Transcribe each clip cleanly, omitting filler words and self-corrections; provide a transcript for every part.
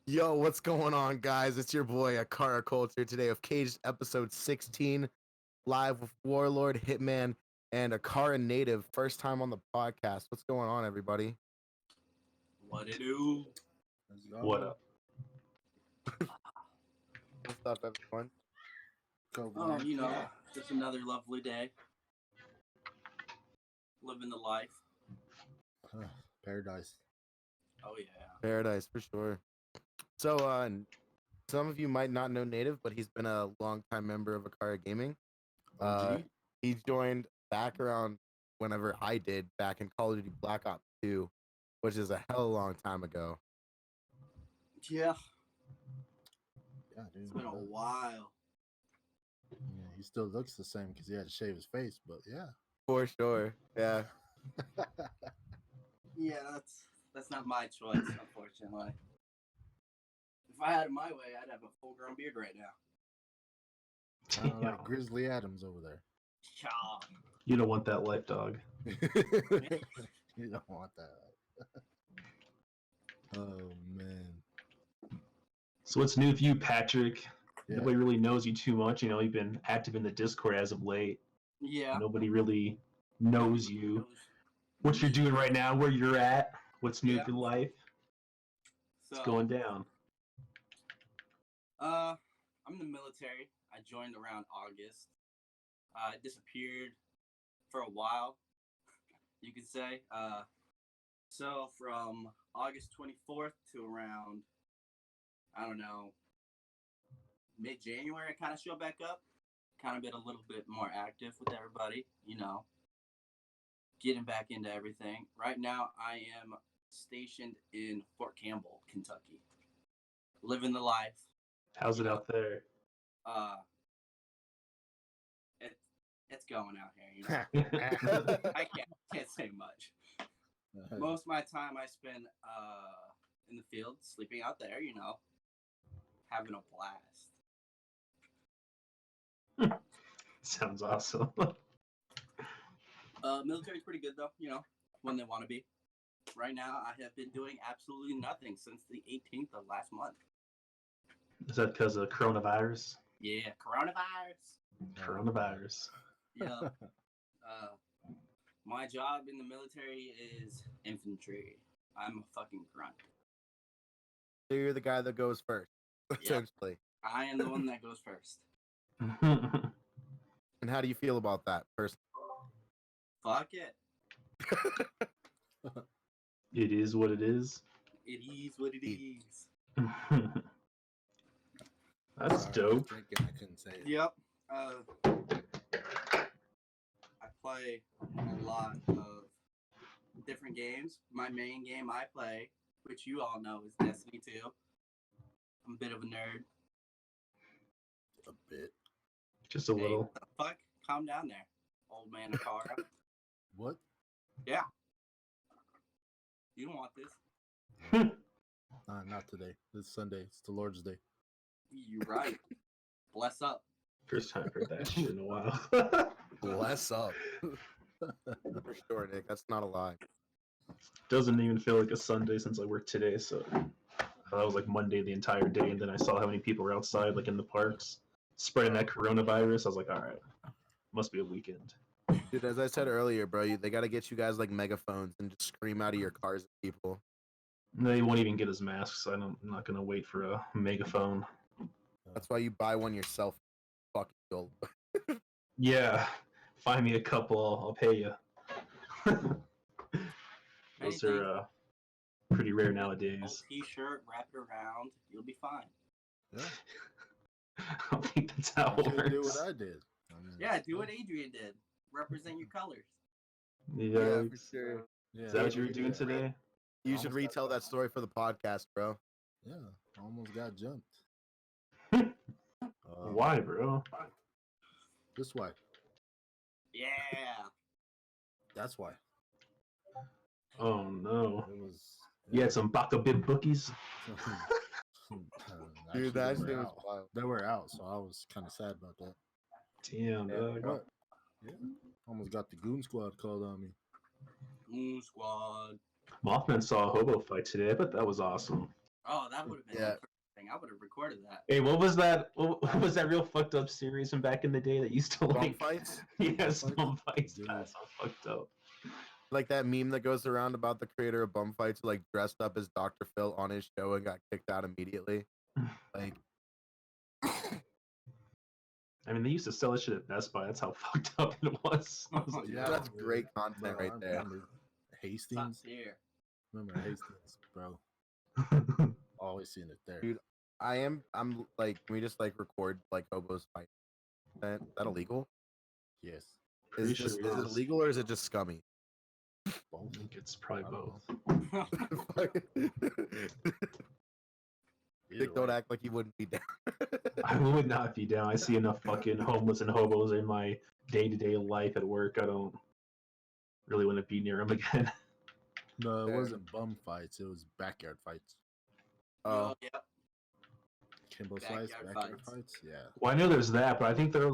Yo, what's going on, guys? It's your boy Akara Culture today of Caged episode 16, live with Warlord, Hitman, and Akara Native. First time on the podcast. What's going on, everybody? What it do? What up? What's up, everyone? Oh, just another lovely day. Living the life. Paradise. Oh yeah. Paradise for sure. So, some of you might not know Native, but he's been a longtime member of Akara Gaming. OG? He joined back around whenever I did, back in Call of Duty Black Ops 2, which is a hell of a long time ago. Yeah. Yeah, dude. It's been a while. Yeah, he still looks the same because he had to shave his face, but yeah. For sure. Yeah. Yeah, that's not my choice, unfortunately. If I had it my way, I'd have a full-grown beard right now. Kind of like Grizzly Adams over there. Yeah. You don't want that life, dog. You don't want that. Oh, man. So what's new with you, Patrick? Yeah. Nobody really knows you too much. You know, you've been active in the Discord as of late. Yeah. Nobody really knows you. What you're doing right now, where you're at, what's new with your life, what's going down. I'm in the military. I joined around August. I disappeared for a while, you could say. So from August 24th to around, I don't know, mid-January, I kind of showed back up. Kind of been a little bit more active with everybody, getting back into everything. Right now, I am stationed in Fort Campbell, Kentucky. Living the life. How's it out there? It's going out here, I can't say much. Most of my time I spend in the field, sleeping out there, having a blast. Sounds awesome. Military's pretty good though, when they want to be. Right now, I have been doing absolutely nothing since the 18th of last month. Is that because of coronavirus? Yeah, coronavirus. Yeah. My job in the military is infantry. I'm a fucking grunt. So you're the guy that goes first, essentially. I am the one that goes first. And how do you feel about that, personally? Fuck it. It is what it is. It is what it is. That's Sorry, I was dope. drinking, I couldn't say it. Yep. I play a lot of different games. My main game I play, which you all know, is Destiny 2. I'm a bit of a nerd. A bit. Just a Hey, little. what the fuck? Calm down there, old man Akara. What? Yeah. You don't want this. Not today. It's Sunday. It's the Lord's Day. You're right. Bless up. First time I've heard that shit in a while. Bless up. For sure, Nick. That's not a lie. Doesn't even feel like a Sunday since I worked today, so that was like Monday the entire day, and then I saw how many people were outside, like in the parks, spreading that coronavirus. I was like, all right, must be a weekend. Dude, as I said earlier, bro, they got to get you guys like megaphones and just scream out of your cars at people. They won't even get us masks. So I'm not gonna wait for a megaphone. That's why you buy one yourself. Fucking old. Yeah, find me a couple. I'll pay you. Those are pretty rare Old nowadays. T-shirt, wrap it around. You'll be fine. Yeah. I don't think that's how I it should do works. what I did. Yeah, do what Adrian did. Represent your colors. Yeah, for sure. Yeah, is that what you were doing yeah. today? You should retell that story for the podcast, bro. Yeah, almost got jumped. Why, bro? This way. Yeah. That's why. Oh no. It was. You had some baka bib bookies. Dude, that shit was wild. They were out, so I was kind of sad about that. Damn, dog. But yeah, almost got the goon squad called on me. Squad. Mothman saw a hobo fight today. I bet that was awesome. Oh, that would have been Yeah. interesting. I would have recorded that. Hey, what was that? What was that real fucked up series from back in the day that used to Bum like? fights? Yes, Fights? bum fights. Dude. That's so fucked up. Like that meme that goes around about the creator of Bum Fights who like dressed up as Dr. Phil on his show and got kicked out immediately. Like I mean, they used to sell that shit at Best Buy. That's how fucked up it was. I was like, Yeah, that's dude. great content Bro, right I there. remember Top Hastings. tier. Remember Hastings, bro. Always seeing it there. Dude, I'm like, can we just like record like hobos fight? Is that illegal? Yes. Pretty Is sure this it is it is. illegal or is it just scummy? Both. I think it's probably I don't both. Either Dick, don't way. act like you wouldn't be down. I would not be down. I see enough fucking homeless and hobos in my day-to-day life at work. I don't really want to be near them again. No, it Fair. wasn't bum fights. It was backyard fights. Oh, Yep. Kimbo Slice, Backyard backyard fights. fights. Yeah. Well, I know there's that, but I think there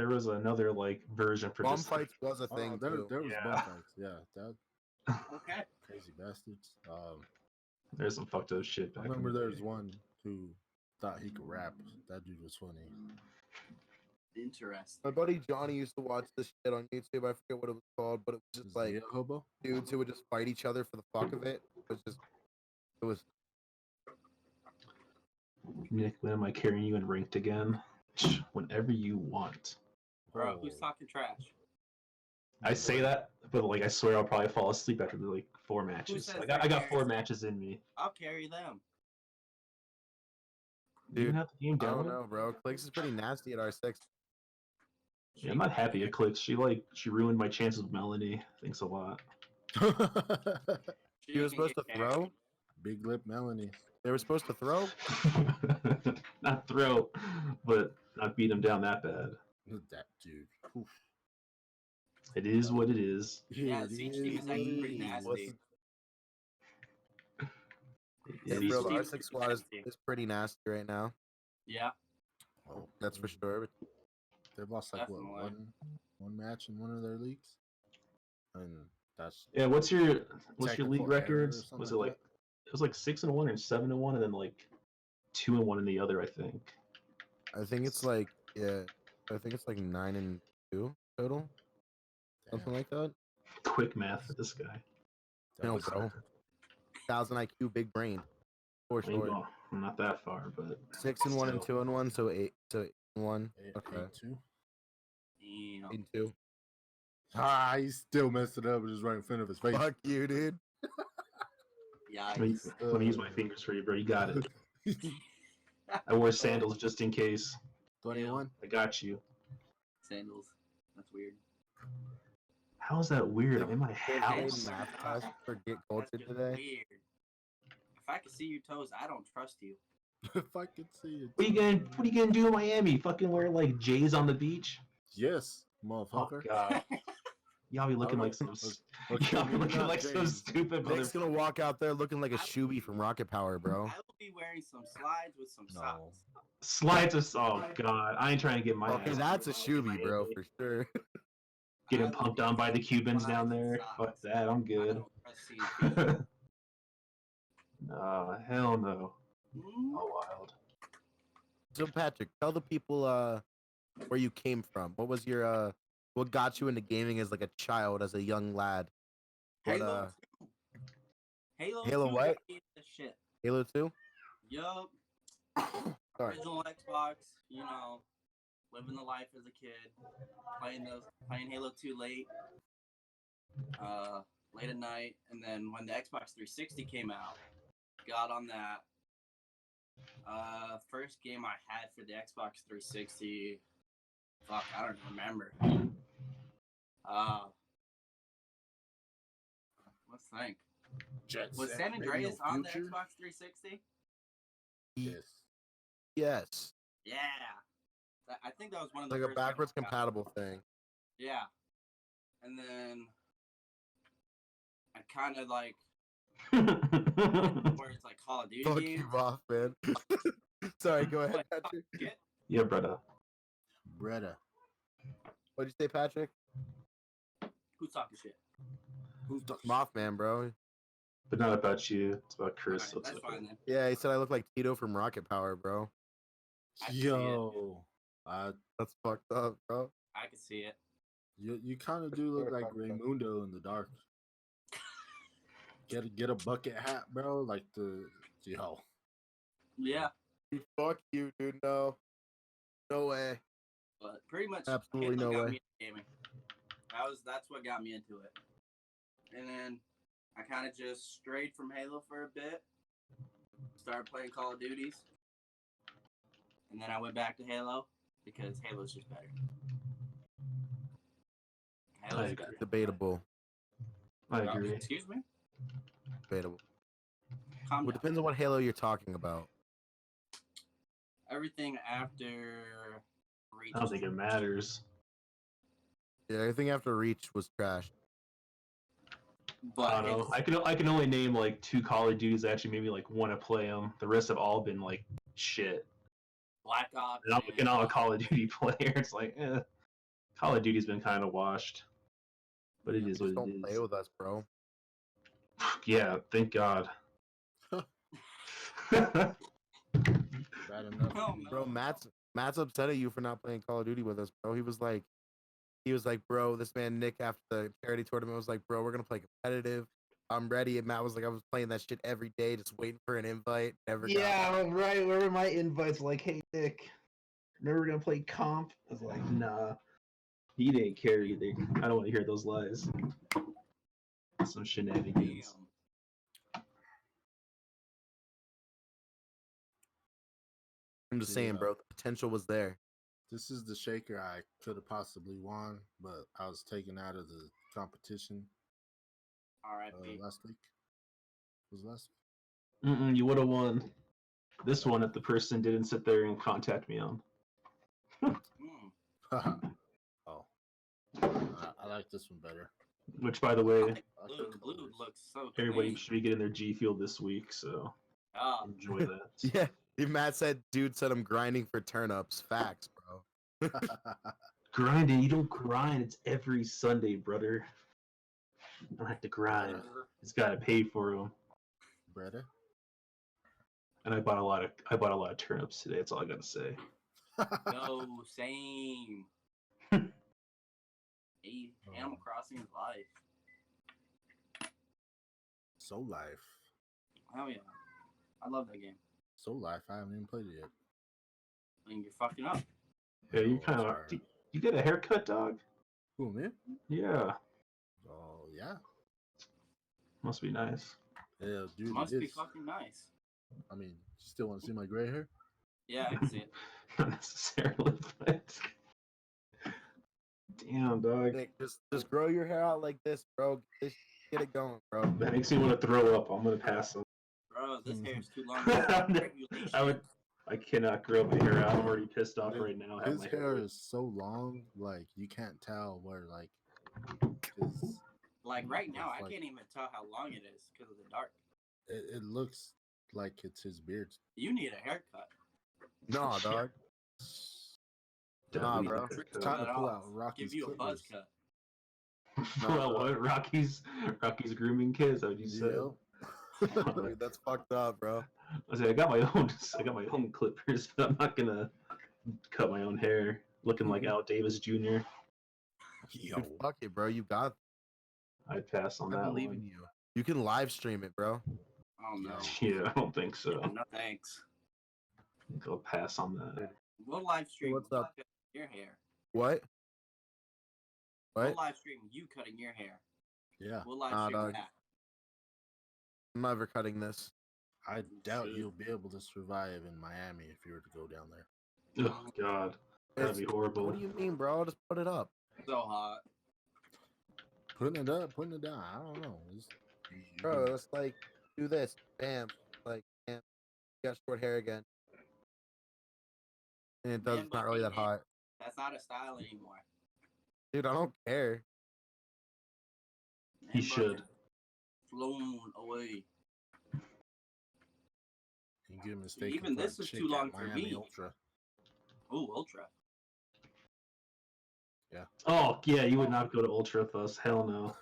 was another like version for Bum just Fights was a thing there too. was bum Yeah. fights. Yeah, that Okay. crazy bastards. there's some fucked up shit. I Back remember in the there was day. one who thought he could rap. That dude was funny. Interesting. My buddy Johnny used to watch this shit on YouTube. I forget what it was called, but it was just like Zia Hobo. dudes who would just fight each other for the fuck of it. It was Nick, when am I carrying you in ranked again? Whenever you want. Bro, who's Oh. talking trash? I say that, but like I swear I'll probably fall asleep after like 4 matches. says I got they're 4 matches in me. I'll carry them. Do you Dude, have the game I don't down? know, bro. Clicks is pretty nasty at R6. Yeah, I'm not happy at Clicks. She ruined my chances with Melanie. Thanks a lot. He was supposed to throw. Big lip Melanie. They were supposed to throw. Not throw, but not beat him down that bad. That dude. Oof. It is what it is. Yeah, It Siege is Team is what actually it pretty is. nasty. Yeah, It is bro, what the it R6 squad is pretty nasty right now. Yeah. Oh, That's for sure. They've lost like what Definitely. one match in one of their leagues, and that's Yeah, what's your Technical league error or records? something Was like it like it was like 6-1 or 7-1, and then like 2-1 in the other, I think. I think it's like 9-2 total, something like that. Quick math for this guy. that No, was bro. 1,000 IQ, big brain, for Maybe sure. I'm not that far, but 6-1 and still. 2-1, so 8-1. Okay, 8-2. You know. 8-2. Ah, he still messed it up just right in front of his face. Fuck you, dude. Yeah. Let me use my fingers for you, bro. You got it. I wore sandals just in case. 21. I got you. Sandals. That's weird. How is that weird? I'm in my Fifth grade house. math class for Get That's Culture just today. weird. If I could see your toes, I don't trust you. If I could see it. What are you gonna do in Miami? Fucking wear like J's on the beach? Yes, Oh motherfucker. god. Y'all be looking like some Okay, y'all be maybe looking not like some James. stupid Nick's mother. gonna walk out there looking like a Shooby from Rocket Power, bro. I will be wearing some slides with some No. socks. Slides of oh god. I ain't trying to get my Okay, ass that's a beat in Shooby, bro, Miami. for sure. Getting I will pumped be on by the wearing Cubans slides down and there. socks. Fuck that, I'm I good. don't trust seeing feet. Nah, hell no. Mm, Oh wild. So Patrick, tell the people where you came from. What was your what got you into gaming as like a child, as a young lad? What Halo 2. Halo Halo 2 what? got me into this shit. Halo 2? Yup. Sorry. Original Xbox, you know, living the life as a kid, playing Halo 2 late at night, and then when the Xbox 360 came out, got on that. First game I had for the Xbox 360, fuck, I don't remember. Let's think. Jet Was Set, San maybe Andreas no on the future? Xbox 360? Yes. Yes. Yeah. I think that was one of the Like a first games backwards I got. compatible thing. Yeah. And then I kind of like where it's like Call of Duty Fuck games. you off, man. Sorry, go ahead, What, Patrick. shit? Yeah, brother. Bretta. What'd you say, Patrick? Who's talking shit? Who's the Mothman, bro. but not about you. It's about Chris. Alright, So it's that's okay. fine then. Yeah, he said I look like Tito from Rocket Power, bro. I can see it. Yo, That's fucked up, bro. I can see it. you kind of do look like Raymundo in the dark. Get a bucket hat, bro. Like yo. Yeah, Dude, fuck you, dude. No way. but pretty much Absolutely Halo no got way. me into gaming. That's what got me into it. And then I kind of just strayed from Halo for a bit. Started playing Call of Duties. And then I went back to Halo because Halo's just better. Halo's I better. agree. Debatable. I agree. Excuse me? Debatable. Calm Well, it down. depends on what Halo you're talking about. Everything after Reach. I don't think it matters. Yeah, everything after Reach was trash. But I don't know. I can only name like 2 Call of Duties that actually made me like want to play them. The rest have all been like shit. Black Ops. And I'm a Call of Duty player. It's like, Call of Duty's been kind of washed, but it is what Just don't it play is. with us, bro. Yeah, thank God. Bad enough. Oh, no. Bro, Matt's upset at you for not playing Call of Duty with us, bro. He was like, bro, this man Nick after the charity tournament was like, bro, we're gonna play competitive. I'm ready. And Matt was like, I was playing that shit every day, just waiting for an invite. Never got Yeah, right. Where were my invites? Like, hey Nick, never gonna play comp. I was like, nah. He didn't care either. I don't want to hear those lies. Some shenanigans. Damn. I'm just Yeah. saying, bro, the potential was there. This is the shaker I could have possibly won, but I was taken out of the competition R.I.P. last week. Was it last week? You would have won this one if the person didn't sit there and contact me on. Oh, I like this one better. Which, by the way, Blue looks so everybody clean. should be getting their G Fuel this week, so Oh, enjoy that. Yeah. Matt said, dude said I'm grinding for turnips. Facts, bro. Grinding, you don't grind. It's every Sunday, brother. You don't have to grind. It's got to pay for them. Brother. And I bought a lot of turnips today. That's all I gotta say. no, same. Hey, Animal Crossing is life. Soul Life. Hell yeah. I love that game. Soul Life. I haven't even played it yet. I mean, you're fucking up. Yeah, you Oh, kind of. sorry. You get a haircut, dog? Who, me? Yeah, Oh, yeah. must be nice. Yeah, dude. Must it be is. fucking nice. I mean, you still want to see my gray hair? Yeah, I can see it. Not necessarily, but damn, dog. Nick, just grow your hair out like this, bro. Just get it going, bro. That makes me want to throw up. I'm gonna pass on. Bro, this hair's too long. I cannot grow my hair out. I'm already pissed off right now. I have His my hair is so long, like, you can't tell where, like, his, Like, right now, I Like- can't even tell how long it is because of the dark. it looks like it's his beard. You need a haircut. Nah, dog. Definitely bro. need a It's time to Cut pull off. out Rocky's Give you a buzz clippers. cut. Well, what? Rocky's grooming kid? Is that what you said? Yeah. Dude, that's fucked up, bro. I said I got my own clippers, but I'm not gonna cut my own hair looking like Al Davis Jr. Dude, fuck it, bro. You got. I'd pass on I that believe one. in you. You can live stream it, bro. Oh, no. Yeah, I don't think so. No thanks. I think I'll pass on that. We'll live stream What's you up? cutting your hair. What? We'll What? live stream you cutting your hair. Yeah. We'll live Nah, stream dog. that. I'm never cutting this. I doubt Shoot. you'll be able to survive in Miami if you were to go down there. Oh God, that'd be It's- horrible. What do you mean, bro? Just put it up. So hot. Putting it up, putting it down. I don't know. Bro, it's like, do this. Bam. Like, bam. You got short hair again. And it does, Man, it's not but really that hey, hot. That's not a style anymore. Dude, I don't care. He Man, should. but Flown away. You get mistaken Even for this a is chick too at long for Miami me. Ultra. Ooh, ultra. Oh yeah, you would not go to Ultra with us. Hell no.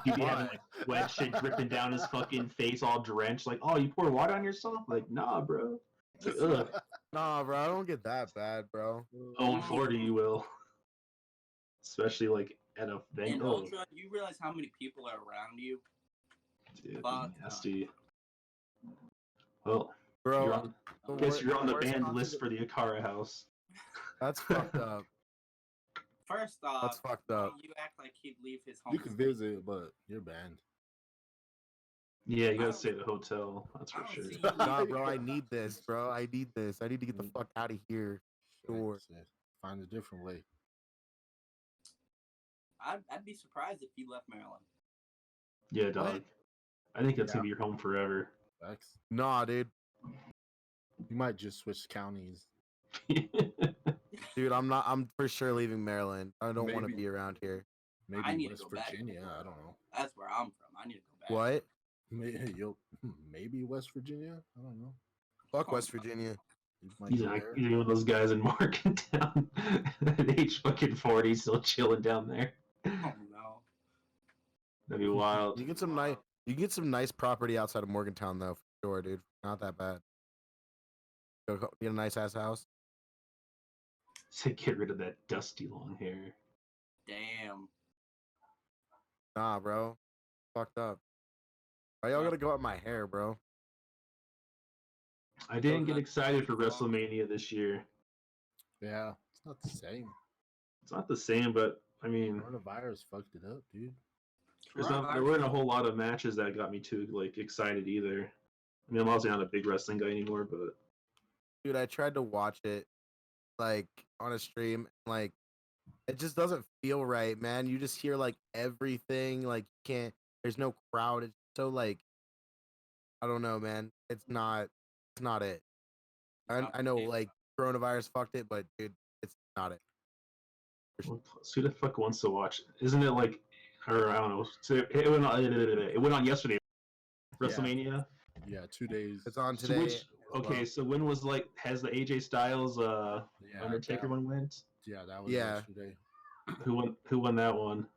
You'd be having like wet shit dripping down his fucking face, all drenched. Like, oh, you pour water on yourself? Like, nah, bro. It's like, ugh. Nah, bro, I don't get that bad, bro. Oh, in Florida, you will. Especially like at a In venue. Ultra, you realize how many people are around you? Dude, Fuck. nasty. Well, Bro, you're on, the guess you're on the worst banned concert- list for the Akara house. That's fucked up. First off, That's fucked up. you act like he'd leave his home. You can visit, but you're banned. Yeah, you I gotta don't- stay at a hotel. That's I for don't sure. see you Nah, bro, I need this, bro. I need this. I need to get the fuck out of here. Sure. Shit. Find a different way. I'd be surprised if you left Maryland. Yeah, dog. I think that's Yeah. gonna be your home forever. Facts. Nah, dude. You might just switch counties. Dude, I'm for sure leaving Maryland. I don't want to Maybe. be around here. I Maybe need to West go back. Virginia. I don't know. That's where I'm from. I need to go back. What? Maybe West Virginia. I don't know. Fuck West Virginia. You might He's go like there. he's one of those guys in Morgantown at age fucking 40, still chilling down there. Oh no. That'd be wild. You get some nice property outside of Morgantown though, for sure, dude. Not that bad. Get a nice ass house. To get rid of that dusty long hair. Damn. Nah, bro. Fucked up. Why y'all gotta go up my hair, bro? I didn't get excited for WrestleMania this year. Yeah, it's not the same. It's not the same, but I mean, Coronavirus fucked it up, dude. there weren't a whole lot of matches that got me too like excited either. I mean, I'm obviously not a big wrestling guy anymore, but Dude, I tried to watch it like on a stream, like it just doesn't feel right, man. You just hear like everything, like you can't. There's no crowd. It's so like, I don't know, man. It's not it. I know like coronavirus fucked it, but dude, it's not it. who the fuck wants to watch? Isn't it like, or I don't know. So it went on yesterday. WrestleMania. Yeah, 2 days. It's on So today. okay, so when was like has the AJ Styles Undertaker one went? Yeah, that was Yeah. yesterday. Who won that one?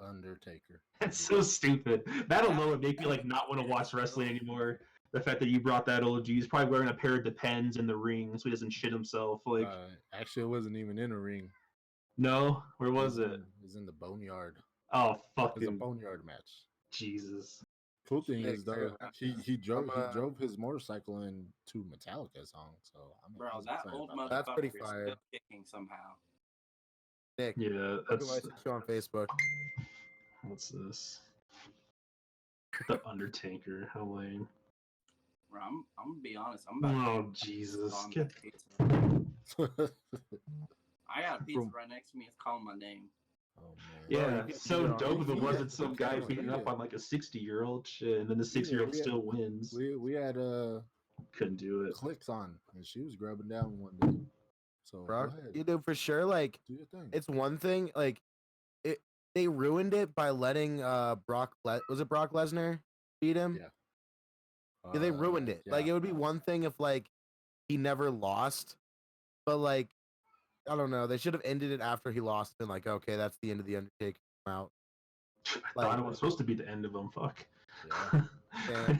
Undertaker. That's so stupid. That alone would make me like not want to watch wrestling anymore. The fact that you brought that old G, he's probably wearing a pair of Depends in the ring so he doesn't shit himself. Like, Actually, it wasn't even in a ring. no, where was it? It was in the boneyard. Oh, It was a fucking boneyard match. Jesus. Cool thing Hey, is though, Chris, he drove I'm, drove his motorcycle into Metallica song. So I'm Bro, I was that excited old about That's motherfucker pretty is fire. still kicking somehow. Nick, Yeah, who that's I sent you on Facebook? what's this? The Undertaker. How lame. Bro, I'm gonna be honest. I'm about Oh to Jesus. on Get- that pizza. that. I got a pizza From- right next to me. It's calling my name. Oh man. Bro, Yeah, you can so eat it dope if it on- wasn't some guy Yeah, beating up yeah. on like a 60-year-old shit, and then the 60-year-old we had- still wins. We had Couldn't do it. clicks on, and she was grubbing down one day. So Bro, go ahead, you do for sure. Like do your thing. it's one thing. Like they ruined it by letting was it Brock Lesnar beat him? Yeah. Yeah, they ruined it. Like it would be one thing if like he never lost, but like I don't know. They should have ended it after he lost and like okay, that's the end of the Undertaker. I'm out. I thought it was supposed to be the end of him. Fuck. Yeah. Yeah.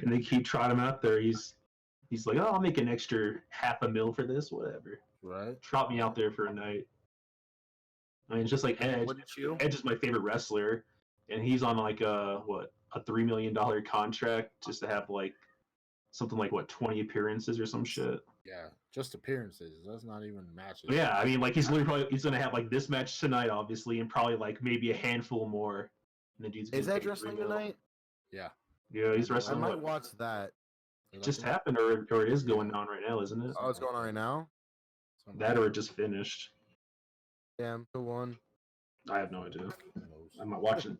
And they keep trotting him out there. He's like, oh, I'll make an extra $500,000 for this, whatever. Right. Trot me out there for a night. I mean, it's just like Edge. Wouldn't you? Edge is my favorite wrestler, and he's on like a $3 million contract just to have like something like 20 appearances or some shit. Yeah. Just appearances. That's not even matches. Yeah, I mean, like he's literally he's gonna have like this match tonight, obviously, and probably like maybe a handful more. And the dude's Is getting that paid wrestling $3 million. tonight? Yeah. Yeah, he's I wrestling. might What watch that. just happened, or it is going on right now, isn't it? Oh, it's going on right now. That or it just finished. Damn, who won? I have no idea. Who knows? I'm not watching.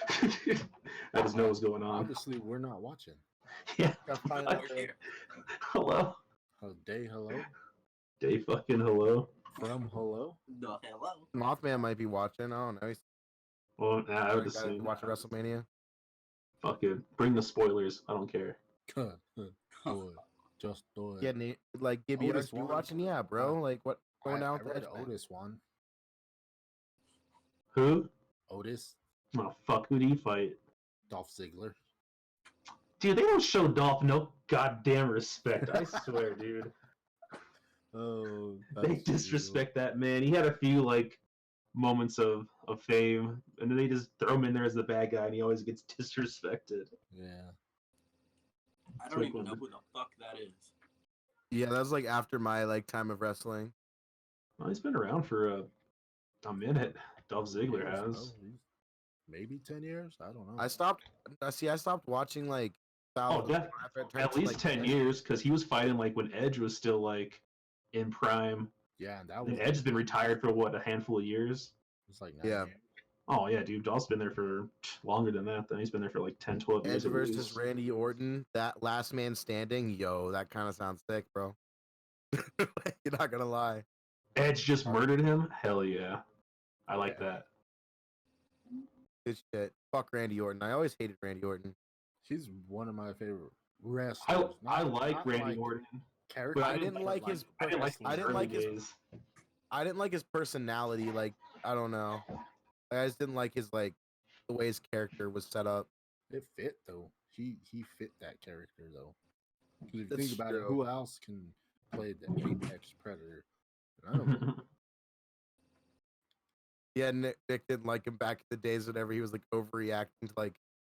I just know what's going on. Obviously, we're not watching. Yeah. Gotta find Fuck. out there. Hello. Hello. Day fucking hello. From hello. The hello. Mothman might be watching. I don't know. He's Well, nah, I would gotta assume. watch WrestleMania. Fuck it. Bring the spoilers. I don't care. Do it. Just do it. Getting like Gibby, Otis you won. watching? Yeah, bro. Like what going down I with the read Edge match? Otis won. Who? Otis. Oh, fuck. Who do you fight? Dolph Ziggler. Dude, they don't show Dolph no goddamn respect. I swear, dude. Oh, They disrespect that man. He had a few like moments of fame, and then they just throw him in there as the bad guy, and he always gets disrespected. Yeah. I don't even know who the fuck that is. Yeah, that was like after my like time of wrestling. Well, he's been around for a minute. Dolph Ziggler Years, has. bro. Maybe 10 years. I don't know. I stopped. I stopped watching like. Oh, at least 10 years, because he was fighting like when Edge was still like in prime. Yeah, and that And was Edge's been retired for what, a handful of years? It's like 9 Yeah. years. Oh yeah, dude, Dolph's been there for longer than that. Then he's been there for like 10, 12 Edge years. At versus least. Randy Orton, that last man standing. Yo, that kind of sounds sick, bro. You're not gonna lie. Edge just murdered him. Hell yeah, I like that. Good shit. Fuck Randy Orton. I always hated Randy Orton. He's one of my favorite wrestlers. I like Randy Orton, character, but I didn't like his. I didn't like I didn't like his. days. I didn't like his personality. Like I don't know. I just didn't like his like the way his character was set up. It fit though. He fit that character though. Because if you That's think about it, true. who else can play the apex predator? None of them. Yeah, Nick didn't like him back in the days whenever he was like overreacting to like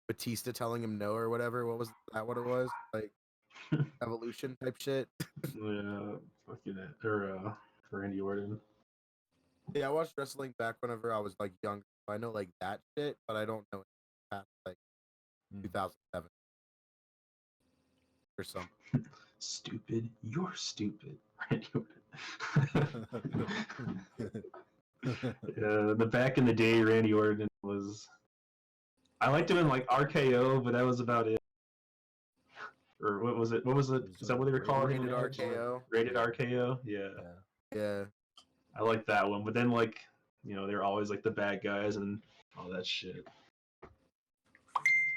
Batista telling him no or whatever. What was that? What it was like evolution type shit. Yeah, fucking it. Or Randy Orton. Yeah, I watched wrestling back whenever I was like young. I know like that shit, but I don't know past like 2007 or something. Stupid. You're stupid. Randy Orton. Yeah, the back in the day, Randy Orton was. I liked him in like RKO, but that was about it. Or what was it? What was it? Is that what they were calling it? Rated RKO. Rated RKO. Yeah. Yeah. I like that one, but then like they're always like the bad guys and all that shit.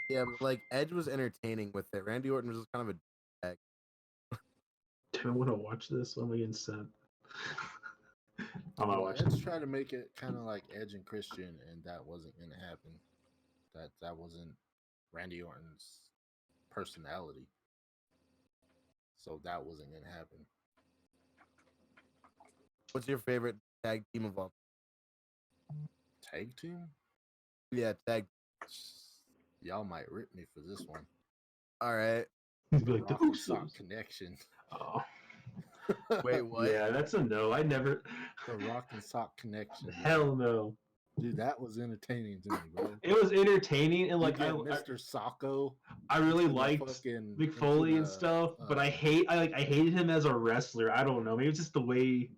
Yeah, but like Edge was entertaining with it. Randy Orton was just kind of a bag. Do I want to watch this? What am I getting sent? I'm not watching. Edge tried to make it kind of like Edge and Christian, and that wasn't gonna happen. That wasn't Randy Orton's personality, so that wasn't gonna happen. What's your favorite tag team of all? Tag team? Yeah, tag. Y'all might rip me for this one. All right. He'd be like the Rock and Usos. Sock Connection. Oh. Wait, what? Yeah, that's a no. I never. The Rock and Sock Connection. Hell no. Dude, that was entertaining to me, bro. It was entertaining and like Mr. Sacco. I really liked Mick Foley and stuff, but I hated him as a wrestler. I don't know. Maybe it's just the way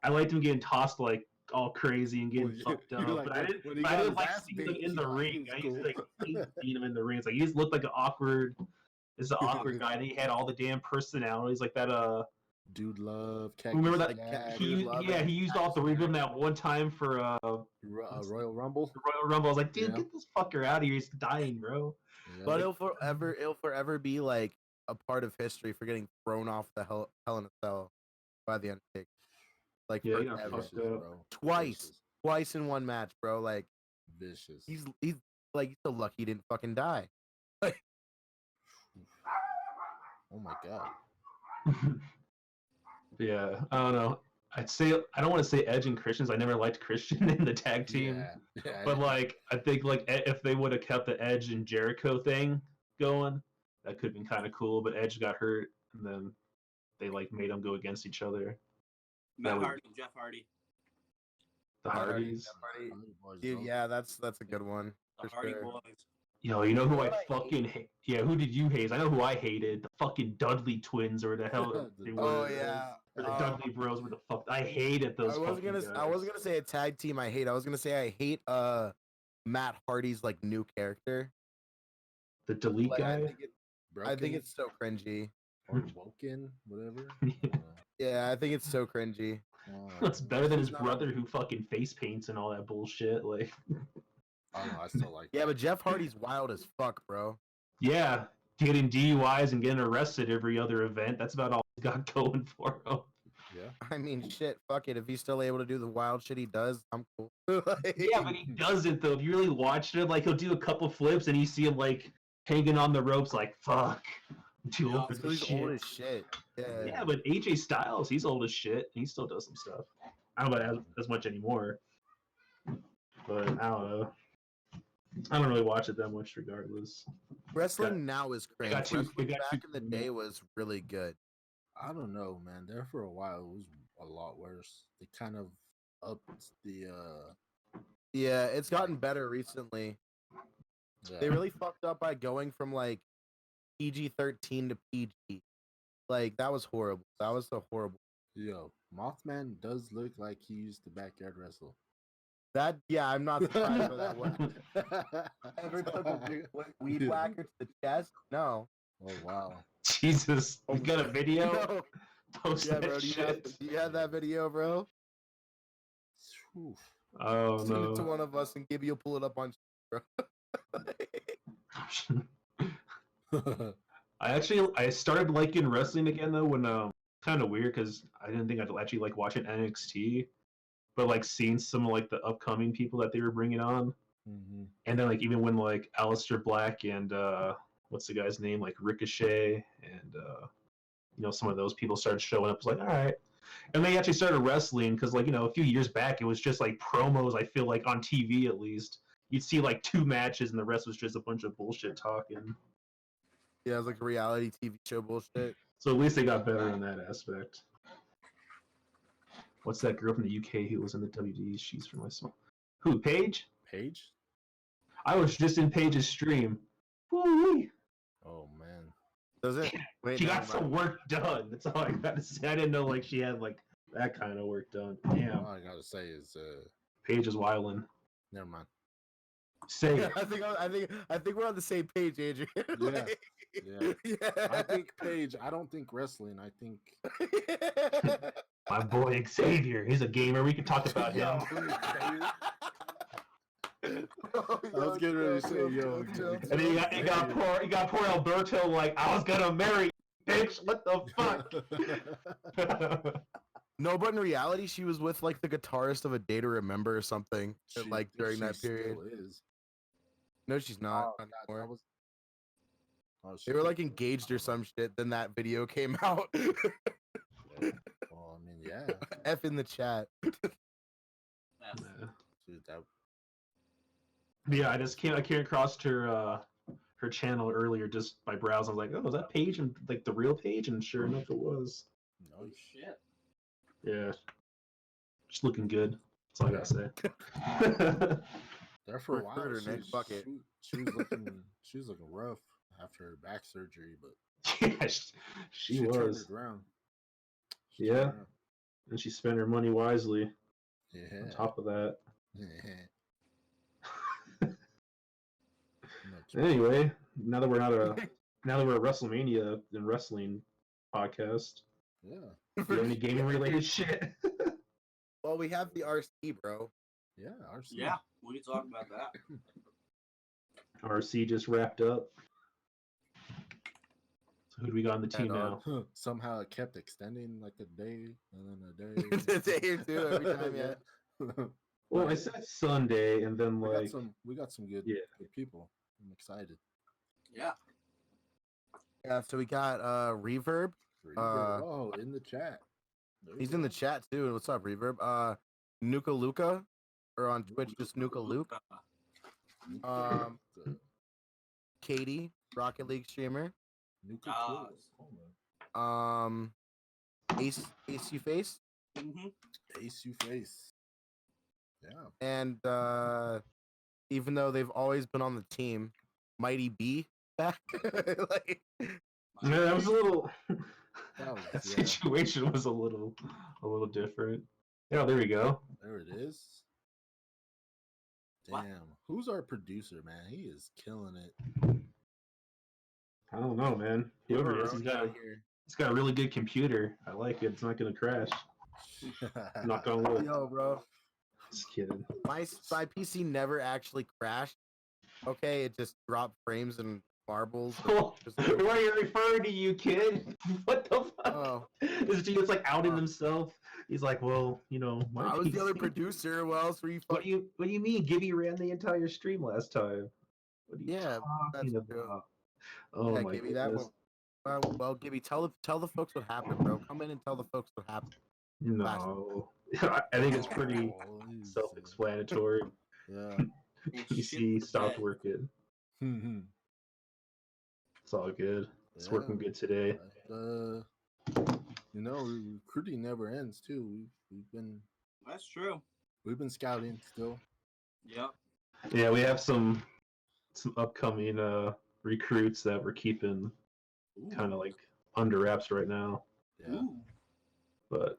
I liked him getting tossed like all crazy and getting fucked up. like, But I didn't like seeing him in the ring. I used to like hate seeing him in the ring. It's like he just looked like an awkward. This is an awkward guy. And he had all the damn personalities like that. Dude Love. Remember that? He used all three of them that one time for Royal Rumble. Royal Rumble. I was like, dude, get this fucker out of here. He's dying, bro. Yeah. But it'll forever be like a part of history for getting thrown off the Hell in a Cell by the Undertaker. Like Yeah, he got forever. fucked up. Bro. Twice in one match, bro. Like Vicious. he's so lucky he didn't fucking die. Oh my god. Yeah, I don't know. I don't want to say Edge and Christians. I never liked Christian in the tag team, but like I think like if they would have kept the Edge and Jericho thing going, that could have been kind of cool. But Edge got hurt, and then they like made them go against each other. Matt Hardy and Jeff Hardy. The Hardys. Dude, yeah, that's a good one. The for Hardy sure. Boys. Yo, you know who I fucking hate? Yeah, who did you hate? I know who I hated. The fucking Dudley twins, or the hell they were. Oh yeah. Or the Dudley Bros were the fuck. I hated those. I wasn't gonna say a tag team I hate. I was gonna say I hate Matt Hardy's like new character. The delete Like, guy. I think it's so cringy. or Woken, whatever. Yeah, I think it's so cringy. That's better than his brother who fucking face paints and all that bullshit. Like, I don't know. I still like. Yeah, but Jeff Hardy's wild as fuck, bro. yeah, getting DUIs and getting arrested every other event. That's about all he's got going for him. Yeah. I mean, shit, fuck it. If he's still able to do the wild shit he does, I'm cool. Like, Yeah, but he doesn't though. If you really watched it, like he'll do a couple flips and you see him like hanging on the ropes, like fuck, I'm too Yeah, old for so this he's shit. old as shit. Yeah. Yeah, but AJ Styles, he's old as shit. He still does some stuff. I don't know as much anymore, but I don't know. I don't really watch it that much, regardless. Wrestling now is cringe. got too- it Wrestling got back too in the cringe. day was really good. I don't know, man. There for a while, it was a lot worse. They kind of upped the. Yeah, it's gotten better recently. Yeah. They really fucked up by going from like PG-13 to PG. Like that was horrible. That was so horrible. Yo, Mothman does look like he used to backyard wrestle. That yeah, I'm not surprised by that one. Ever took a weed whacker to the chest? No. Oh wow. Jesus, you got a video? No. Post Yeah, that bro. shit. Do you have that video, bro? Oof. Oh Send it to no. one of us and give you pull it up on, bro. I started liking wrestling again though when kind of weird because I didn't think I'd actually like watching NXT, but like seeing some of like the upcoming people that they were bringing on, Mhm. and then like even when like Aleister Black and what's the guy's name, like Ricochet and some of those people started showing up. It's like, all right, and they actually started wrestling because like a few years back it was just like promos. I feel like on TV at least you'd see like 2 matches and the rest was just a bunch of bullshit talking. Yeah, it's like a reality TV show bullshit. So at least they got better in that aspect. What's that girl from the UK who was in the WD? She's from my small. Who? Paige? Page? I was just in Paige's stream. Woo-wee. Oh man. Does it? Wait, She never got some mind. work done. That's all I got to say. I didn't know like she had like that kind of work done. Damn. All I gotta say is, Paige is wildin'. never mind. Say Yeah, it. I think we're on the same page, Adrian. Like, Yeah. yeah. I think Paige. I don't think wrestling. I think. My boy Xavier. He's a gamer. We can talk about him. I was getting ready to say, yo, And then you got poor Alberto like, I was gonna marry you, bitch. What the fuck? No, but in reality, she was with like the guitarist of A Day to Remember or something. Like during that period. Still is. No, she's not Oh, God, anymore. Oh, They were like engaged or some shit. Then that video came out. Well, I mean, yeah. F in the chat. Dude, that. Yeah, I came across her channel earlier just by browsing. I was like, oh, is that Paige and like the real Paige? And sure enough, it was. Oh Nice. shit. Yeah, just looking good. That's all I gotta say. There for a while, Recruiter, she Nick, was, fuck it. she was looking, she was looking rough after her back surgery, but Yeah, she turned was. it around. Yeah. turned it around. And she spent her money wisely. Yeah. On top of that. No, Anyway, now that we're a WrestleMania and wrestling podcast, yeah. do you have any gaming related shit? Well, we have the RC, bro. Yeah. RC. Yeah, we can talk about that. RC just wrapped up. So who do we got on the team And, now? Somehow it kept extending like a day and then a day. A day or two every time, yeah. Well, I said Sunday, and then like we got some good, Yeah. good people. I'm excited. Yeah. Yeah, so we got Reverb. Oh, in the chat. There He's you in the go. chat too. What's up, Reverb? Nuka Luka, or on Twitch just Nuka Luke. Um, Katie, Rocket League streamer. Nuka Ah. Cool. Ace You Face, Mm-hmm. Ace you face. Yeah. and even though they've always been on the team, Mighty B back. Like, yeah, that was a little. That was- That yeah. situation was a little different. Yeah, there we go. There it is. What? Damn. Who's our producer, man? He is killing it. I don't know, man. Whoever it is, he's got a really good computer. I like it. It's not gonna crash. Knock on wood. Yo, bro, Just kidding. my PC never actually crashed. Okay, it just dropped frames and marbles. Why are you referring to you, kid? What the fuck? Oh, This dude's like outing himself. He's like, well, my I was the other PC. producer. What else were you? What do you mean? Gibby ran the entire stream last time. What are you Yeah, that's talking true. about? Oh Yeah, my Gibby, that goodness. one. Well, Gibby, tell the folks what happened, bro. Come in and tell the folks what happened. No. I think it's pretty Oh, he's, self-explanatory. Yeah. PC stopped working. Hmm. It's all good. It's Yeah. working good today. Recruiting never ends too. That's true. We've been scouting still. Yep. Yeah, we have some upcoming recruits that we're keeping kind of like under wraps right now. Yeah. Ooh. But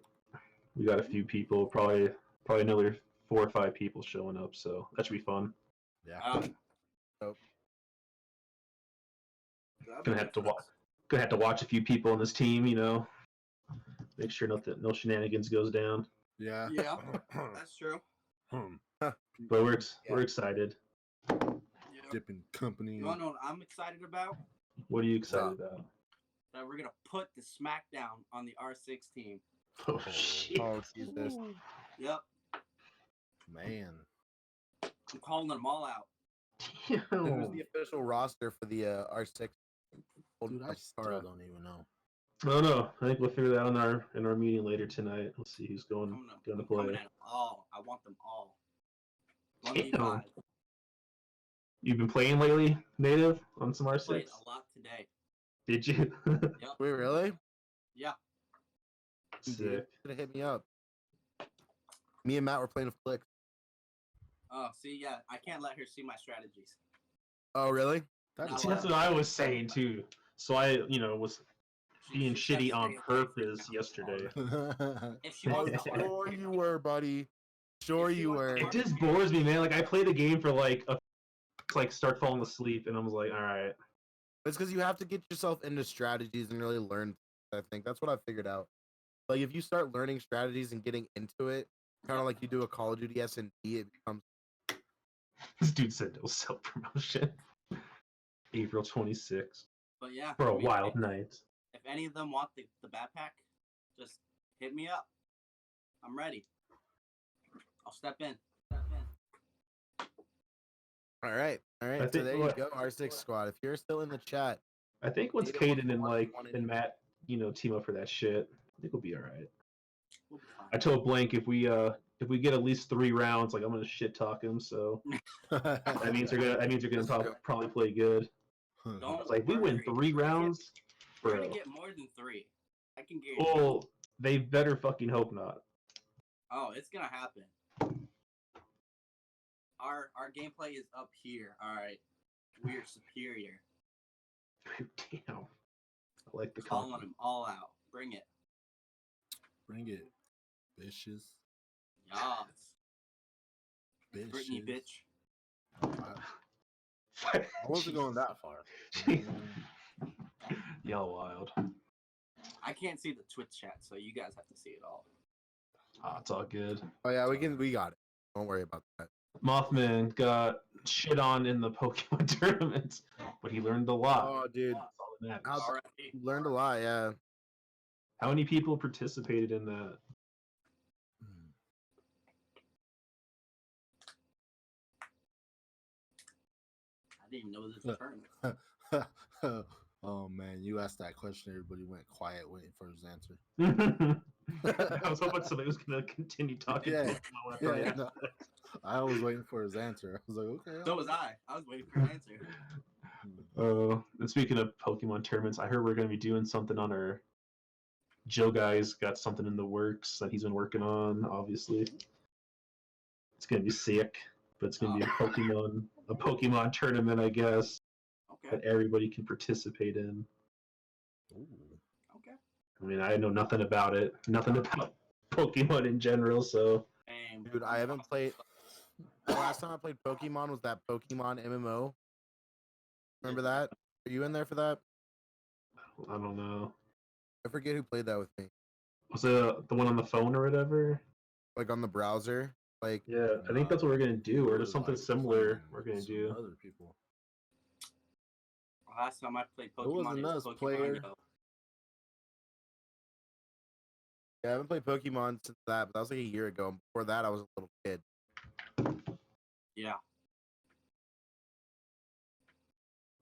we got a few people, probably another 4 or 5 people showing up, so that should be fun. Yeah. Gonna have to watch a few people on this team, make sure no shenanigans goes down. Yeah. Yeah. That's true. But we're excited. Yeah. Dipping company. You wanna know what I'm excited about? What are you excited about? That we're gonna put the SmackDown on the R6 team. Oh shit! Oh Jesus! Yep. Man. I'm calling them all out. Who's the official roster for the R6? Dude, I still don't even know. I don't know. I think we'll figure that out in our meeting later tonight. We'll see who's going to I'm play. coming at them all. I want them all. Damn. 1v5. You've been playing lately, Native, on some I R6? played a lot today. Did you? Yep. Wait, really? Yeah. Dude, Sick. should have hit me up. Me and Matt were playing with Flick. Oh, see, yeah, I can't let her see my strategies. Oh, really? See, that's what I was saying too. So I, was being She said shitty on stay away from purpose them. yesterday. If she wants to Sure you were, buddy. Sure If you you want were. the It just bores me, man. Like I play the game for start falling asleep, and I was like, all right. It's because you have to get yourself into strategies and really learn. I think that's what I figured out. Like if you start learning strategies and getting into it, kind of like you do a Call of Duty S&D, it becomes. This dude said no self promotion. April 26th But yeah, for a I mean, wild night. If any of them want the backpack, just hit me up. I'm ready. I'll step in. All right. I So think there you go, R6 squad. If you're still in the chat, I think once Native Caden wants and Matt, team up for that shit, I think we'll be all right. We'll be fine. I told Blank if we get at least 3 rounds, like I'm gonna shit talk him. So that means they're gonna probably play good. Don't It's like we win worry. 3 rounds, We're bro. gonna get more than 3. I can guarantee. Well, they better fucking hope not. Oh, it's gonna happen. Our gameplay is up here. All right, we're superior. Damn, I like the Calling compliment. them all out. Bring it. Bring it, bitches. Yas. Bitches. Britney, bitch. I wasn't going that far. Y'all wild. I can't see the Twitch chat, so you guys have to see it all. It's all good. oh yeah, we got it. Don't worry about that. Mothman got shit on in the Pokemon tournament, but he learned a lot. Oh, dude, That's all that matters. Alrighty. learned a lot. Yeah. How many people participated in that? I didn't even know this was a tournament. Oh man, you asked that question, everybody went quiet waiting for his answer. I was hoping somebody was gonna continue talking. Yeah, Pokemon after I no, I was waiting for his answer. I was like, okay. So was I. I was waiting for an answer. And speaking of Pokemon tournaments, I heard we're going to be doing something on our. Joe guy's got something in the works that he's been working on. Obviously, it's going to be sick, but it's going to be a Pokemon tournament, I guess, Okay. that everybody can participate in. Ooh. Okay. I mean, I know nothing about it, nothing about Pokemon in general, so. And Dude, I haven't played. The last time I played Pokemon was that Pokemon MMO. Remember that? Are you in there for that? I don't know. I forget who played that with me. Was it the one on the phone or whatever? Like on the browser. Like Yeah, I think that's what we're gonna do, or Or there's something like similar playing we're gonna with some do. Other people. Last time I played Pokemon, wasn't it was us, Pokemon player. Yellow. Yeah, I haven't played Pokemon since that, but that was like a year ago. And before that, I was a little kid. Yeah.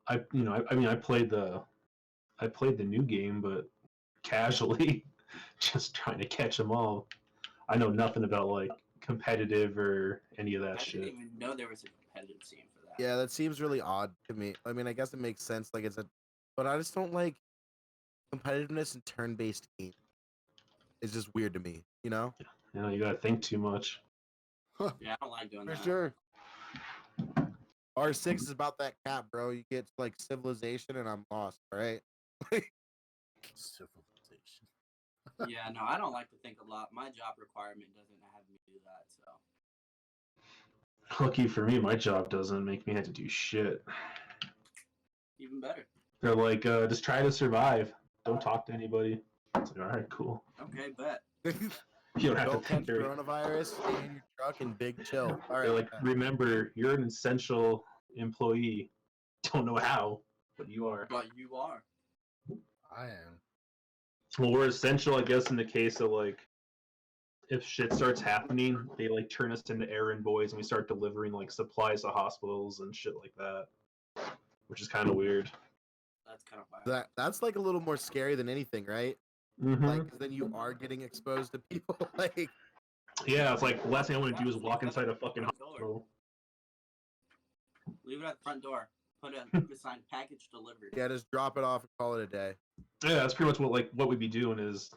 I mean I played the new game, but casually, just trying to catch them all. I know nothing about like competitive or any of that I shit. didn't even know there was a competitive scene for that. Yeah, that seems really odd to me. I mean, I guess it makes sense. Like but I just don't like competitiveness in turn-based games. It's just weird to me, you know? You know, you gotta think too much. Yeah, I don't like doing For that. sure. R6 is about that cap, bro. You get to, like civilization and I'm lost, right? Civilization. Yeah, no, I don't like to think a lot. My job requirement doesn't have me do that, so Lucky for me, my job doesn't make me have to do shit. even better. They're like, just try to survive. Don't talk to anybody. It's like, all right, cool. Okay, bet. You don't have Don't to catch think very. coronavirus, stay in your truck and big chill. All They're right. like, remember, you're an essential employee. Don't know how, but you are. But you are. I am. Well, we're essential, I guess, in the case of like, if shit starts happening, they like turn us into errand boys and we start delivering like supplies to hospitals and shit like that, which is kind of weird. That's kind of wild. That's like a little more scary than anything, right? Mm-hmm. Like, 'cause then you are getting exposed to people. Like, Yeah, it's like the last thing I want to do is Just walk leave it inside at a fucking the front door. hospital. Leave it at the front door. Put a sign, package delivered. yeah, just drop it off and call it a day. Yeah, that's pretty much what we'd be doing is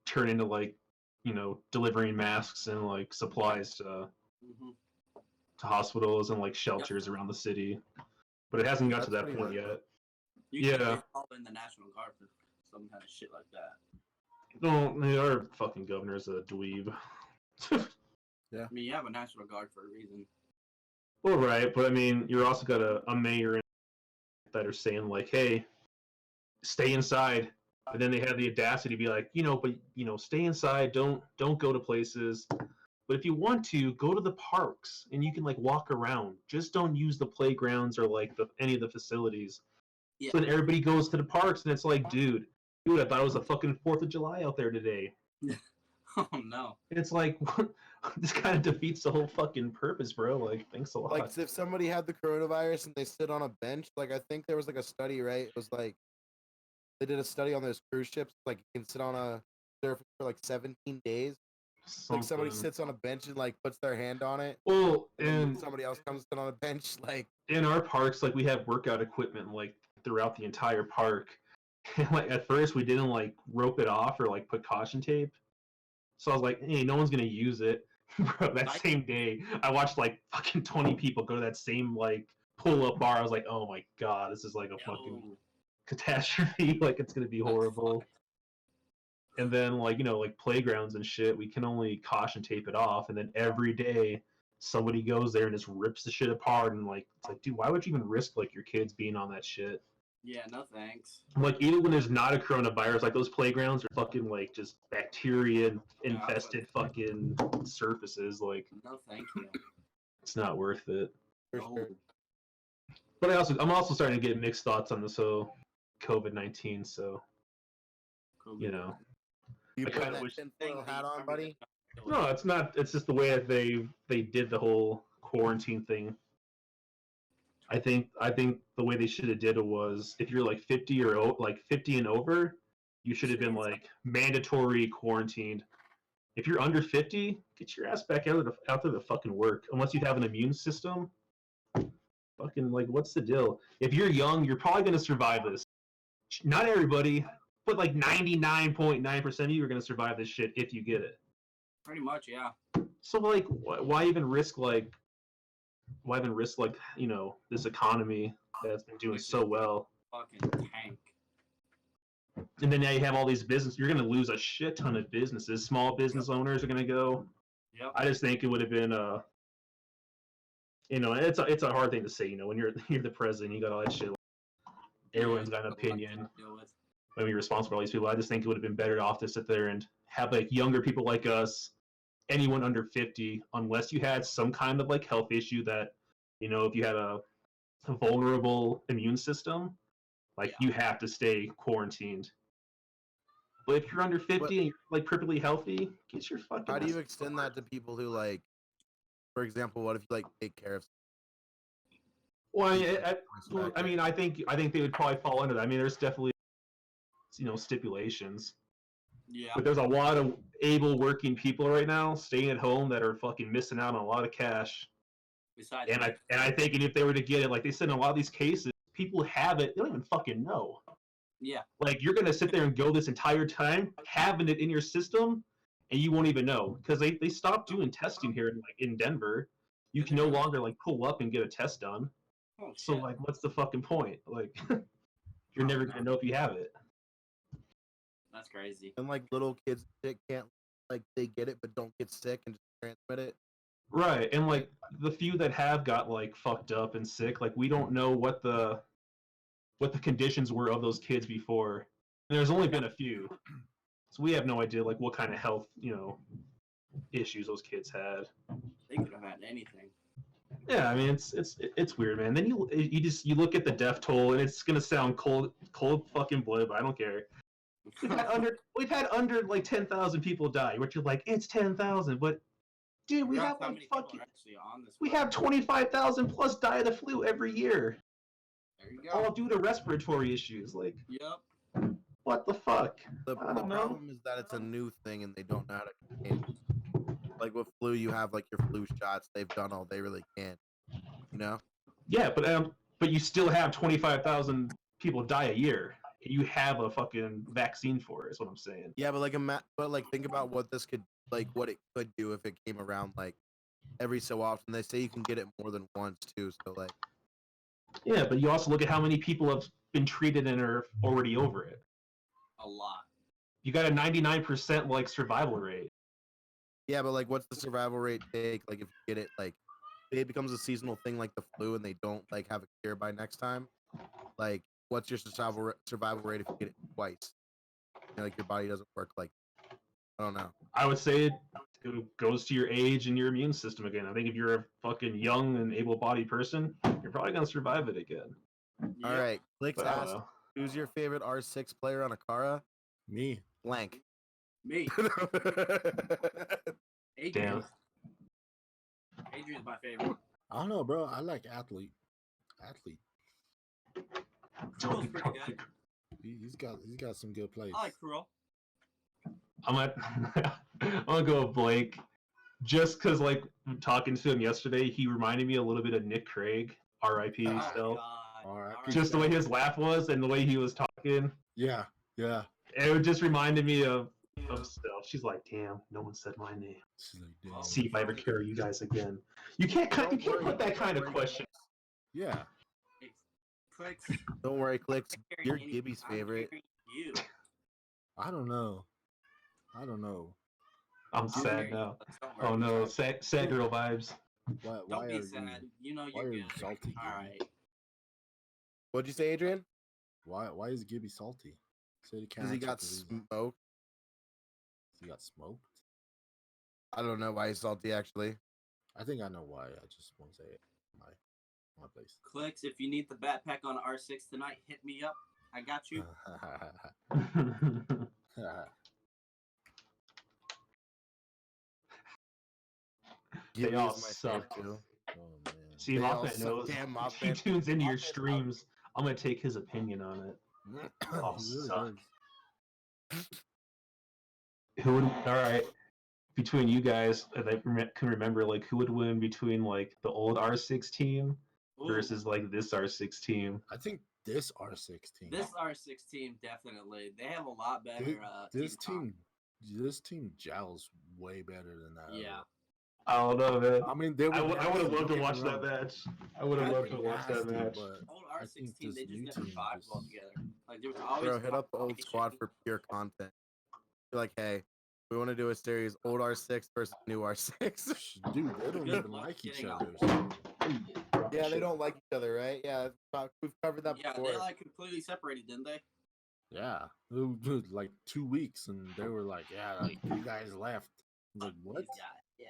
turn into like, you know, delivering masks and like supplies Mm-hmm. to hospitals and like shelters around the city. But it hasn't got That's to that pretty point much yet. You should Yeah. call in the National Guard for some kind of shit like that. No, our fucking governor's a dweeb. I mean, you have a National Guard for a reason. Well, right, but I mean, you're also got a mayor that are saying like, "Hey, stay inside," and then they have the audacity to be like, but stay inside. Don't go to places. But if you want to, go to the parks and you can like walk around. Just don't use the playgrounds or like any of the facilities. Yeah. So then everybody goes to the parks and it's like, dude, I thought it was a fucking 4th of July out there today. Oh no. It's like, this kind of defeats the whole fucking purpose, bro. Like, thanks a lot. Like, if somebody had the coronavirus and they sit on a bench, like, I think there was like a study, right? It was like they did a study on those cruise ships. Like, you can sit on a surface for like 17 days. Like, somebody Something. sits on a bench and like puts their hand on it, Well, and then and somebody else comes sit on a bench. Like, in our parks, like we have workout equipment like throughout the entire park. And like at first we didn't like rope it off or like put caution tape. So I was like, hey, no one's gonna use it. Bro, that same day I watched like fucking 20 people go to that same like pull-up bar. I was like, oh my god, this is like a fucking catastrophe. Like it's gonna be horrible. And then like, like playgrounds and shit, we can only caution tape it off, and then every day somebody goes there and just rips the shit apart, and like it's like, dude, why would you even risk like your kids being on that shit? Yeah, no thanks. Like even when there's not a coronavirus, like those playgrounds are fucking like just bacteria infested fucking surfaces. Like, no thank you. it's not worth it. for No. sure. But I'm also starting to get mixed thoughts on this whole COVID-19. So Cool. you know, You I put kinda that wish- tinfoil hat on, buddy. no, it's not. It's just the way that they did the whole quarantine thing. I think the way they should have did it was if you're like 50 or like 50 and over, you should have been like mandatory quarantined. If you're under 50, get your ass back out there to fucking work. Unless you have an immune system, fucking like what's the deal? If you're young, you're probably gonna survive this. Not everybody, but like 99.9% of you are gonna survive this shit if you get it. Pretty much, yeah. So like, why even risk like? Why even risk like this economy that's been doing so well? Fucking tank. And then now you have all these businesses. You're going to lose a shit ton of businesses. Small business owners are going to go. Yep. I just think it would have been it's a hard thing to say. When you're the president, you got all that shit. Everyone's got an opinion. When you're responsible for all these people, I just think it would have been better off to sit there and have like younger people like us, anyone under 50, unless you had some kind of like health issue that, if you had a vulnerable immune system, Like Yeah. you have to stay quarantined. But if you're under 50 and you're like perfectly healthy, get your fucking. How do ass you extend forward. that to people who like, for example, what if you like take care of? Well, Respect it. I think they would probably fall under that. I mean, there's definitely stipulations, Yeah. but there's a lot of able working people right now staying at home that are fucking missing out on a lot of cash. Besides, And I think if they were to get it, like they said in a lot of these cases, people have it, they don't even fucking know. yeah. Like you're gonna sit there and go this entire time having it in your system, and you won't even know because they stopped doing testing here in Denver. You can no longer like pull up and get a test done. Oh, So shit. like, what's the fucking point? Like, you're never gonna know if you have it. That's crazy. And like little kids that can't like they get it but don't get sick and just transmit it. Right, and like the few that have got like fucked up and sick, like we don't know what the conditions were of those kids before. And there's only been a few, so we have no idea like what kind of health issues those kids had. They could have had anything. Yeah, I mean it's weird, man. Then you look at the death toll, and it's gonna sound cold fucking blood, but I don't care. We've had under like 10,000 people die, which you're like it's 10,000, but dude, we have how like many people fucking are actually on this. we have 25,000 plus die of the flu every year, There you go. all due to respiratory issues. Like, Yep. what the fuck? The I don't know. problem is that it's a new thing and they don't know how to contain it. Like with flu, you have like your flu shots. They've done all they really can. You know? Yeah, but you still have 25,000 people die a year. You have a fucking vaccine for it. Is what I'm saying. Yeah, but like think about what this could what it could do if it came around like every so often. They say you can get it more than once too. So like, Yeah, but you also look at how many people have been treated and are already over it. A lot. You got a 99% like survival rate. yeah, but like, what's the survival rate take? Like, if you get it, like, it becomes a seasonal thing like the flu, and they don't like have a cure by next time. Like, what's your survival rate if you get it twice? You know, like your body doesn't work like. I don't know. I would say it goes to your age and your immune system again. I think if you're a fucking young and able-bodied person, you're probably gonna survive it again. Yep. All right, Clicks But I don't asked, know. who's your favorite R6 player on Akara? Me. Blank. Me. Adrian. Damn. Adrian's my favorite. I don't know, bro. I like athlete. Kural's pretty good. He's got some good plays. I like Kural. I'm gonna go with Blake, just because like talking to him yesterday, he reminded me a little bit of Nick Craig, R.I.P. Oh, Still, God. R.I.P. just the way his laugh was and the way he was talking, Yeah. it just reminded me of Steph. She's like, damn, no one said my name. She's like, damn. See if I ever carry you guys again. You can't put that kind of question. Yeah. Clicks. Don't worry, Clicks. Carrying You're anything. Gibby's I'm favorite. carrying You. I don't know. I'm I'll sad carry you, now. Clicks, don't worry. Oh no, sad girl vibes. Why Don't are be you? sad. You know Why you're are you good. salty? All Gibby? right. What'd you say, Adrian? Why is Gibby salty? Said he can't. Because he answer got 'cause smoked. he got smoked. I don't know why he's salty, actually. I think I know why. I just won't say it. My place. Clicks, if you need the backpack on R6 tonight, hit me up. I got you. They Gibby all is my suck. favorite, too. Oh man. See, They all Moffat suck. knows. Damn, He Moffat. tunes into your Moffat streams. I'm gonna take his opinion on it. all He really suck. does. Who would? All right. Between you guys, that can remember, like, who would win between like the old R6 team Ooh, versus like this R6 team? I think this R16. this R6 team definitely. They have a lot better. This talk. team gels way better than that. Yeah. I don't know, man. I mean, they I were. would have loved to watch that match. I would have Yeah, loved to watch that match. But Old I think R6 team, this they new just never team vibed just- well together. Like there was always. Bro, hit up the old competition. squad for pure content. Be like, hey, we want to do a series old R6 versus new R6. Dude, they don't Good even luck like each getting other. on. Yeah, they don't like each other, right? Yeah, we've covered that Yeah, before. they like completely separated, didn't they? Yeah, it was like 2 weeks, and they were like, "Yeah, like you guys left." I was like, what? Yeah.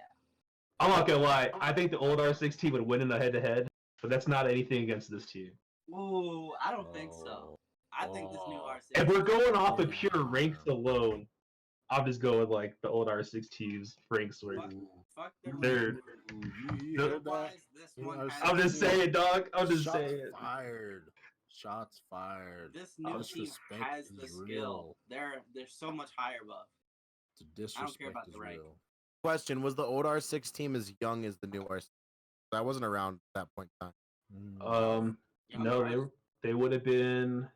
I'm not gonna lie. I think the old R6 team would win in the head-to-head, but that's not anything against this team. Ooh, I don't think so. I think this new R6. If we're going off of Yeah. pure ranks alone, I'll just go with like the old R6T's ranks where Fuck their they're. You the- heard that? Otherwise, this You one know, has I'm just saying, dog. I'm just Shots saying. fired. Shots fired. This new team Disrespect has the is skill. real. They're so much higher above. The I don't care disrespect about is the rank. real. Question: was the old R6 team as young as the new R6? I wasn't around at that point in time. Young No, guys. they would have been.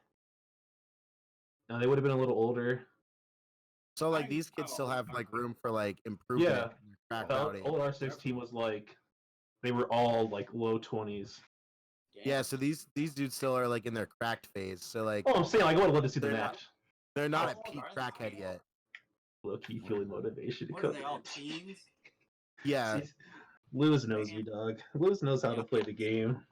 No, they would have been a little older. So like I- these kids still have like room for like Yeah, improvement. Cracked the out age. old R6 team was like, they were all like low 20s. Yeah, so these dudes still are like in their cracked phase. So like Oh, I'm saying like, I would love to see the They're not- match. they're not Oh, at peak are they? crackhead yet. Low key feeling motivation to What are come they in. all teens? Yeah, See, Lewis knows you, dog. Lewis knows how to play the game.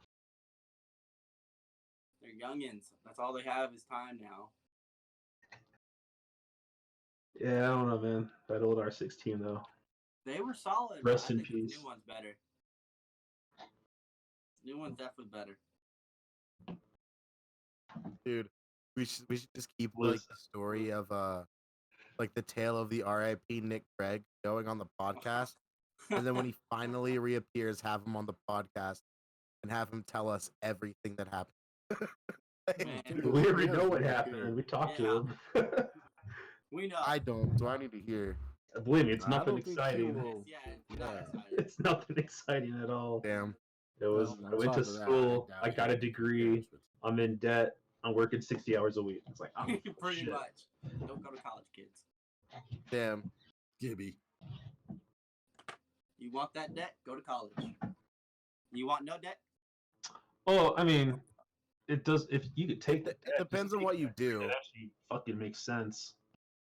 They're youngins. That's all they have is time now. Yeah, I don't know, man. That old R6 team though. They were solid. Rest but I in think this peace. new one's better. New one's definitely better. dude. We should just keep What like is- the story of like the tale of the R.I.P. Nick Craig going on the podcast, and then when he finally reappears, have him on the podcast and have him tell us everything that happened. Man, We already know what happened. We talked Yeah. to him. we know. I don't, so I need to hear. Believe me, it's I nothing don't think he exciting. will. Yeah, it's not Yeah. exciting. It's nothing exciting at all. Damn. It was. Well, I on went to top of that, school. doubt I got a he degree. compares with I'm in debt. I'm working 60 hours a week. It's like, oh, Pretty shit. much. Don't go to college, kids. Damn. Gibby. You want that debt? Go to college. You want no debt? Oh, I mean, it does. If you could take the It debt, depends just on take what you it. do. It actually fucking makes sense.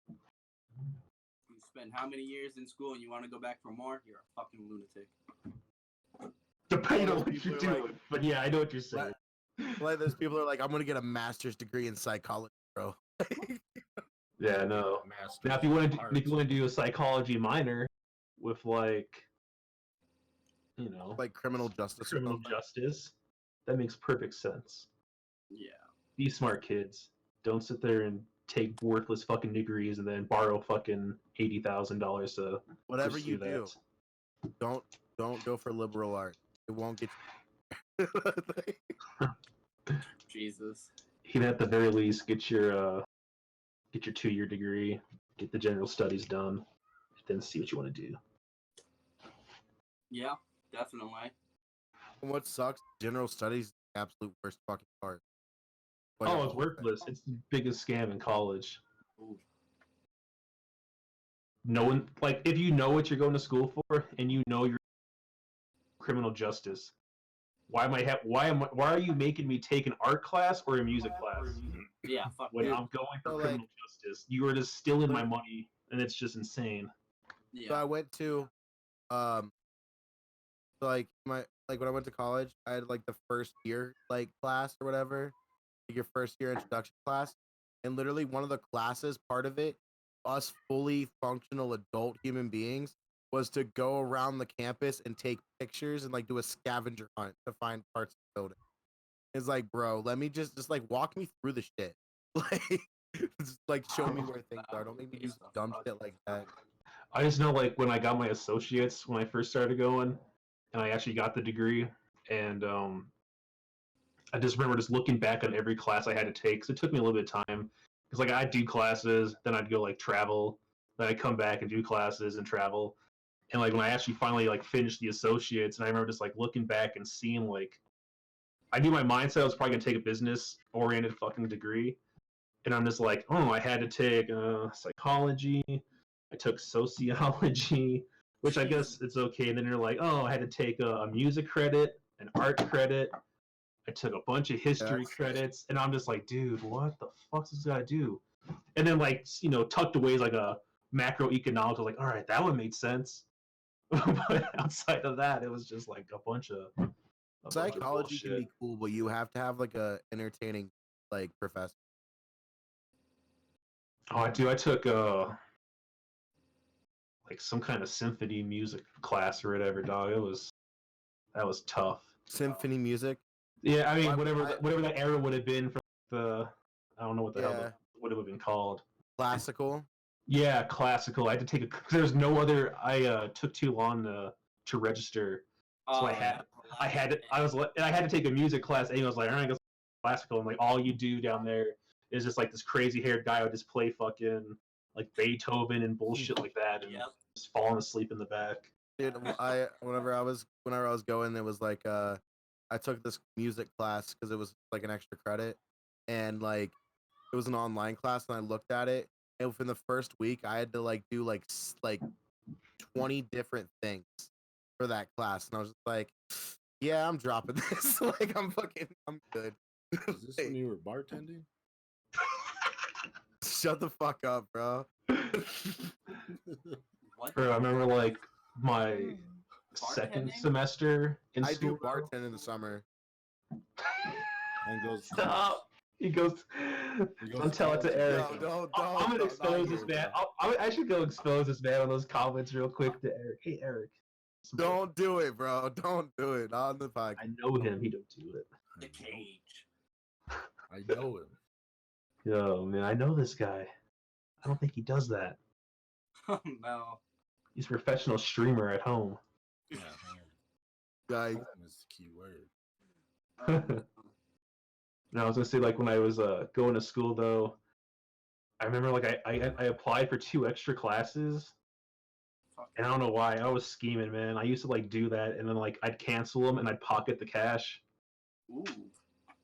You spend how many years in school and you want to go back for more? You're a fucking lunatic. Depending on those what you're people are like- doing. But yeah, I know what you're saying. Like those people are like, I'm gonna get a master's degree in psychology, bro. Yeah, no. Master Now, if you want to, of if you want arts. to do a psychology minor with like, you know, Like criminal justice. or criminal something. justice, that makes perfect sense. Yeah. Be smart, kids. Don't sit there and take worthless fucking degrees and then borrow fucking $80,000 to Whatever pursue you do, that. don't go for liberal art. It won't get you. Jesus. You can at the very least get your 2-year degree, get the general studies done, then see what you want to do. Yeah, definitely. And what sucks, general studies is the absolute worst fucking part. Like, Oh, of it's the whole thing. worthless. It's the biggest scam in college. Ooh. No one, like, if you know what you're going to school for and you know you're criminal justice, why are you making me take an art class or a music class Yeah, fuck when that. I'm going for So, criminal justice? You are just stealing my money, and it's just insane. So Yeah. I went to, so like when I went to college, I had like the first year like class or whatever, like your first year introduction class, and literally one of the classes, part of it, us fully functional adult human beings, was to go around the campus and take pictures and like do a scavenger hunt to find parts of the building. It's like, bro, let me just like walk me through the shit, like, just, like show me where things are. Don't make me do dumb shit like that. I just know, like, when I got my associates when I first started going, and I actually got the degree, and I just remember just looking back on every class I had to take, because it took me a little bit of time. Because, like, I'd do classes, then I'd go, like, travel, then I'd come back and do classes and travel. And, like, when I actually finally, like, finished the associates, and I remember just, like, looking back and seeing, like, I knew my mindset I was probably going to take a business-oriented fucking degree. And I'm just like, oh, I had to take psychology, I took sociology, which I guess it's okay. And then you're like, oh, I had to take a music credit, an art credit. I took a bunch of history credits, and I'm just like, dude, what the fuck's this guy do? And then, like, you know, tucked away is like a macroeconomics. I was like, all right, that one made sense. But outside of that, it was just like a bunch of Psychology can bullshit. be cool, but you have to have like a entertaining like professor. Oh, I took like some kind of symphony music class or whatever, dog. That was tough. Symphony music. Yeah, I mean, Why- whatever that era would have been from the I don't know what the hell what it would have been called. Classical. Yeah, classical. I had to take a. There's no other. I took too long to register, so I had to take a music class. And I was like, I'm gonna go classical, and like all you do down there is just like this crazy haired guy would just play fucking like Beethoven and bullshit like that, and just falling asleep in the back. Dude, whenever I was going, it was like I took this music class because it was like an extra credit, and like it was an online class, and I looked at it, and within the first week, I had to like do like 20 different things for that class, and I was just like, yeah, I'm dropping this. Like I'm good. Is this when you were bartending? Shut the fuck up, bro. What? Bro, I remember like my second Bartending? semester in I school. do bartend in the summer. And goes. Stop. He goes. Don't tell it to Eric. Don't. I'm gonna expose this man. I should go expose this man on those comments real quick to Eric. Hey Eric. Don't do it, bro. Don't do it on the podcast. I know him. He don't do it. The cage. I know him. Yo, man, I know this guy. I don't think he does that. Oh no. He's a professional streamer at home. Yeah, Like, home is the key word. No, I was gonna say like when I was going to school though, I remember like I applied for 2 extra classes, and I don't know why I was scheming, man. I used to like do that, and then like I'd cancel them and I'd pocket the cash. Ooh.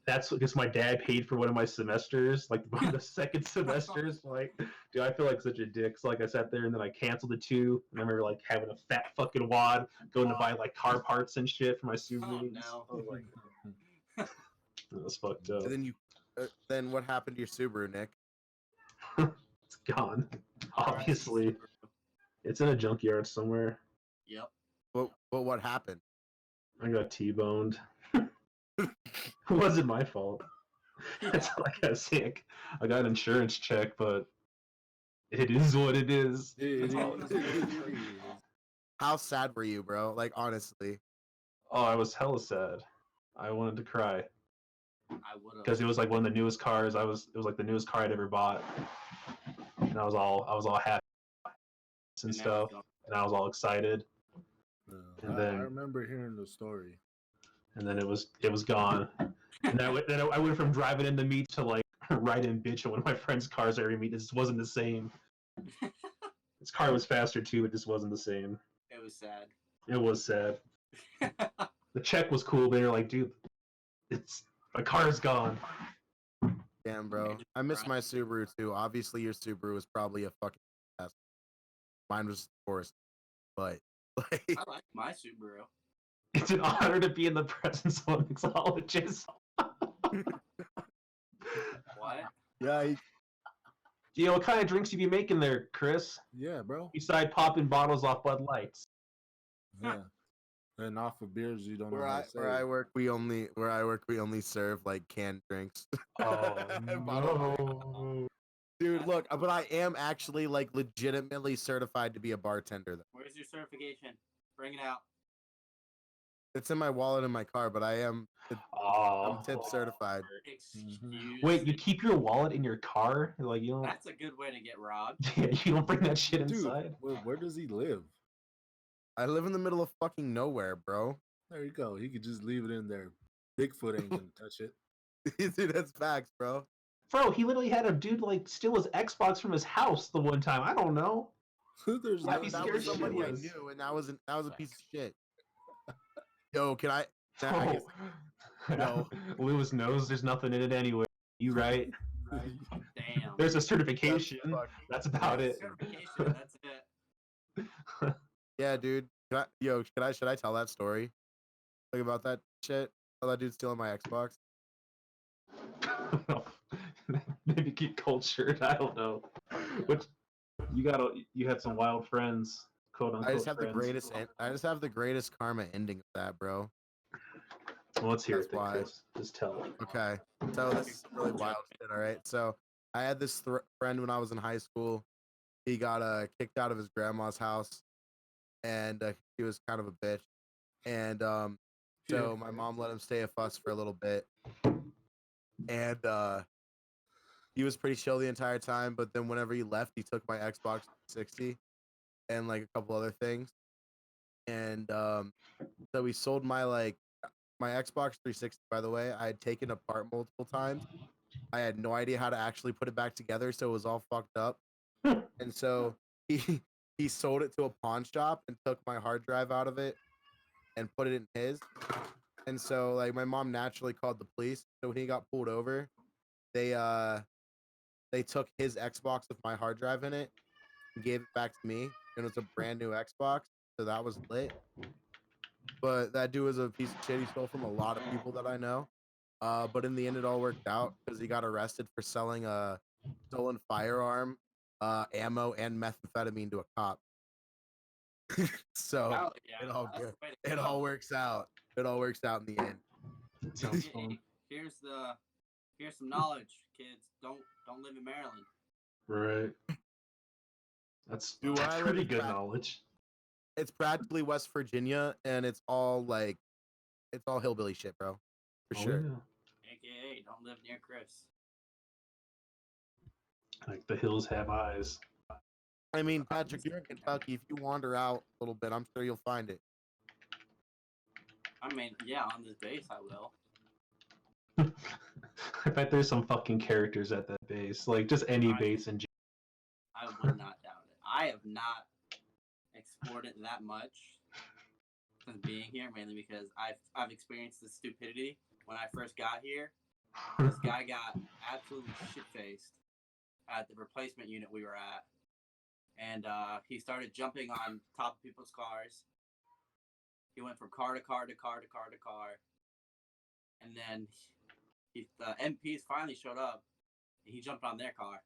That's because my dad paid for one of my semesters, like the second semesters. Like, dude, I feel like such a dick. So like I sat there and then I canceled the 2. And I remember like having a fat fucking wad going to buy like car parts and shit for my Subaru. no. I was like, that was fucked up. and then then what happened to your Subaru, Nick? It's gone. Obviously, it's in a junkyard somewhere. Yep. But what happened? I got T-boned. It wasn't my fault. It's like I was sick. I got an insurance check, but it is what it is. That's all it is. How sad were you, bro? Like honestly. Oh, I was hella sad. I wanted to cry I would have. because it was like one of the newest cars. It was like the newest car I'd ever bought, and I was all happy and stuff, and I was all excited. And I then- remember hearing the story. And then it was gone. And then I went from driving in the meet to like riding bitch on one of my friend's cars every meet. It just wasn't the same. His car was faster too. It just wasn't the same. It was sad. It was sad. The check was cool, but you're like, dude, my car is gone. Damn, bro. I miss my Subaru too. Obviously, your Subaru was probably a fucking mess. Mine was forced, but like, I like my Subaru. It's an honor to be in the presence of a mixologist. What? yeah, You know, what kind of drinks you be making there, Chris? Yeah, bro. Beside popping bottles off Bud Lights. Yeah. And off of beers you don't know where how I to say. where I work, we only serve like canned drinks. Oh no. Dude, look, but I am actually like legitimately certified to be a bartender. Though. Where's your certification? Bring it out. It's in my wallet in my car, but I'm Oh. tip certified. Excuse Wait, you me. keep your wallet in your car? Like you don't? That's a good way to get robbed. Yeah, you don't bring that shit Dude, inside. where does he live? I live in the middle of fucking nowhere, bro. There you go. He could just leave it in there. Bigfoot ain't gonna touch it. Dude, that's facts, bro. Bro, he literally had a dude like steal his Xbox from his house the one time. I don't know. There's I'd no be That scared was somebody I shitless. knew, and that was a piece of shit. Yo, can I? I Oh. guess- No. Lewis knows there's nothing in it anyway. You right? Damn. There's a certification. Fuck. That's about it. Certification, that's it. Yeah, dude. Should I tell that story? Like about that shit? How that dude stealing my Xbox? Maybe get cultured. I don't know. Which you had some wild friends, quote unquote. I just have friends. I just have the greatest karma ending of that, bro. Well, let's hear That's it, then, why. Chris. Just tell it. Okay, so this is really wild shit. All right, so I had this friend when I was in high school. He got kicked out of his grandma's house, and he was kind of a bitch. And so my mom let him stay with us for a little bit, and he was pretty chill the entire time. But then whenever he left, he took my Xbox 360 and like a couple other things. And so we sold my Xbox 360. By the way, I had taken apart multiple times. I had no idea how to actually put it back together, so it was all fucked up. And so he he sold it to a pawn shop and took my hard drive out of it and put it in his. And so like my mom naturally called the police. So when he got pulled over, they they took his Xbox with my hard drive in it and gave it back to me. And it was a brand new Xbox, so that was lit. But that dude was a piece of shit. He stole from a lot of people that I know. But in the end, it all worked out because he got arrested for selling a stolen firearm, ammo, and methamphetamine to a cop. So Hell yeah, it all that's good. the way to It go. all works out. It all works out in the end. Sounds Hey, fun. here's some knowledge, kids. Don't live in Maryland. Right. That's Do that's I live pretty in good Pratt? knowledge. It's practically West Virginia, and it's all hillbilly shit, bro, for Oh sure. yeah. AKA, don't live near Chris. Like the hills have eyes. I mean, Patrick, you're in Kentucky. If you wander out a little bit, I'm sure you'll find it. I mean, yeah, on this base I will. I bet there's some fucking characters at that base. Like just any Right. base in I would not doubt it. I have not explored it that much since being here, mainly because I've experienced the stupidity when I first got here. This guy got absolutely shit faced at the replacement unit we were at, and he started jumping on top of people's cars. He went from car to car to car to car to car, and then the MPs finally showed up, and he jumped on their car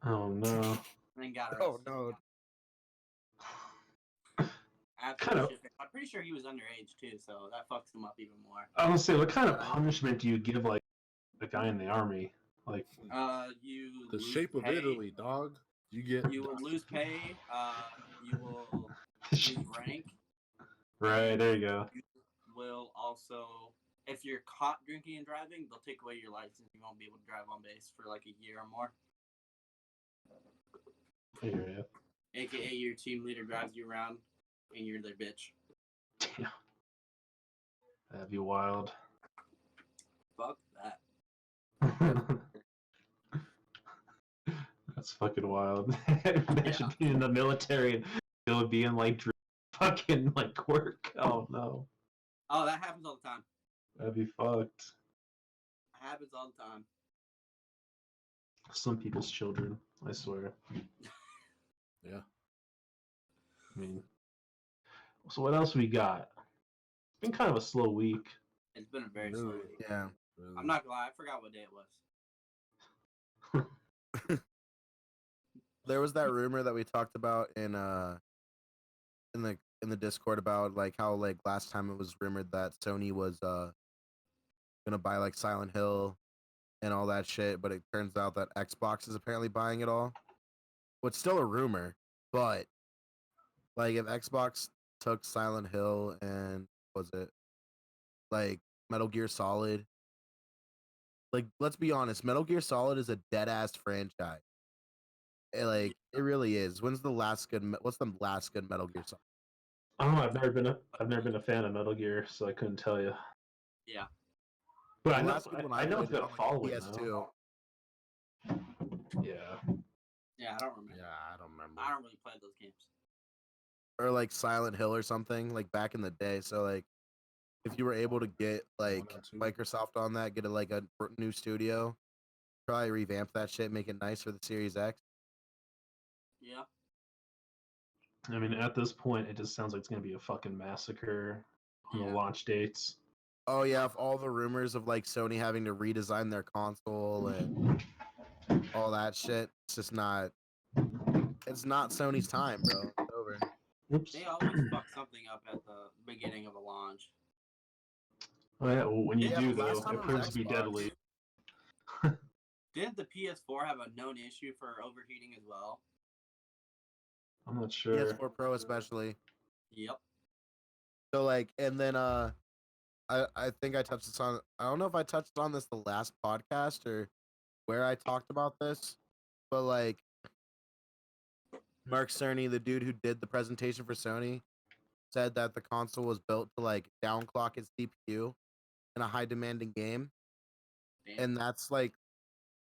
Oh no. and then got arrested. Oh no. Absolutely Kind of. shit. I'm pretty sure he was underage too, so that fucks him up even more. I was gonna say, what kind of Right. punishment do you give like a guy in the army? Like, You The lose shape of pay. Italy, dog. You get. You will lose pay. You will lose rank. right there you go. You will also, if you're caught drinking and driving, they'll take away your license. You won't be able to drive on base for like a year or more. I hear ya. AKA your team leader drives you around, and you're their bitch. Damn. That'd be wild. Fuck that. That's fucking wild. Imagine being in the military and still being like fucking like work. Oh no. Oh, that happens all the time. That'd be fucked. Happens all the time. Some people's children, I swear. Yeah. I mean, so what else we got? It's been kind of a slow week. It's been a very slow Really? week. Yeah. Really. I'm not gonna lie, I forgot what day it was. There was that rumor that we talked about in the Discord about like how like last time it was rumored that Sony was gonna buy like Silent Hill and all that shit, but it turns out that Xbox is apparently buying it all. What's still a rumor, but like if Xbox took Silent Hill and was it like Metal Gear Solid? Like let's be honest, Metal Gear Solid is a dead ass franchise. Like it really is. What's the last good Metal Gear Solid? I don't know. I've never been a fan of Metal Gear, so I couldn't tell you. Yeah. But The I know last good one I know played it's got was a on, following like, now. PS2. Yeah. Yeah, I don't remember. Yeah, I don't remember. I don't really play those games. Or like Silent Hill or something like back in the day. So like if you were able to get like One or two. Microsoft on that, get like a new studio, probably revamp that shit, make it nice for the Series X. Yeah. I mean, at this point, it just sounds like it's gonna be a fucking massacre on the Yeah. launch dates. Oh yeah, if all the rumors of like Sony having to redesign their console and all that shit, it's just not. It's not Sony's time, bro. It's over. Oops. They always fuck something up at the beginning of a launch. Oh yeah, well, when you Yeah, do but last though, time it it was proves to be Xbox. deadly. Didn't the PS4 have a known issue for overheating as well? I'm not sure. PS4 Pro especially. Yep. So like, and then I think I touched this on. I don't know if I touched on this the last podcast or where I talked about this, but like Mark Cerny, the dude who did the presentation for Sony, said that the console was built to like downclock its CPU in a high demanding game, Damn. and that's like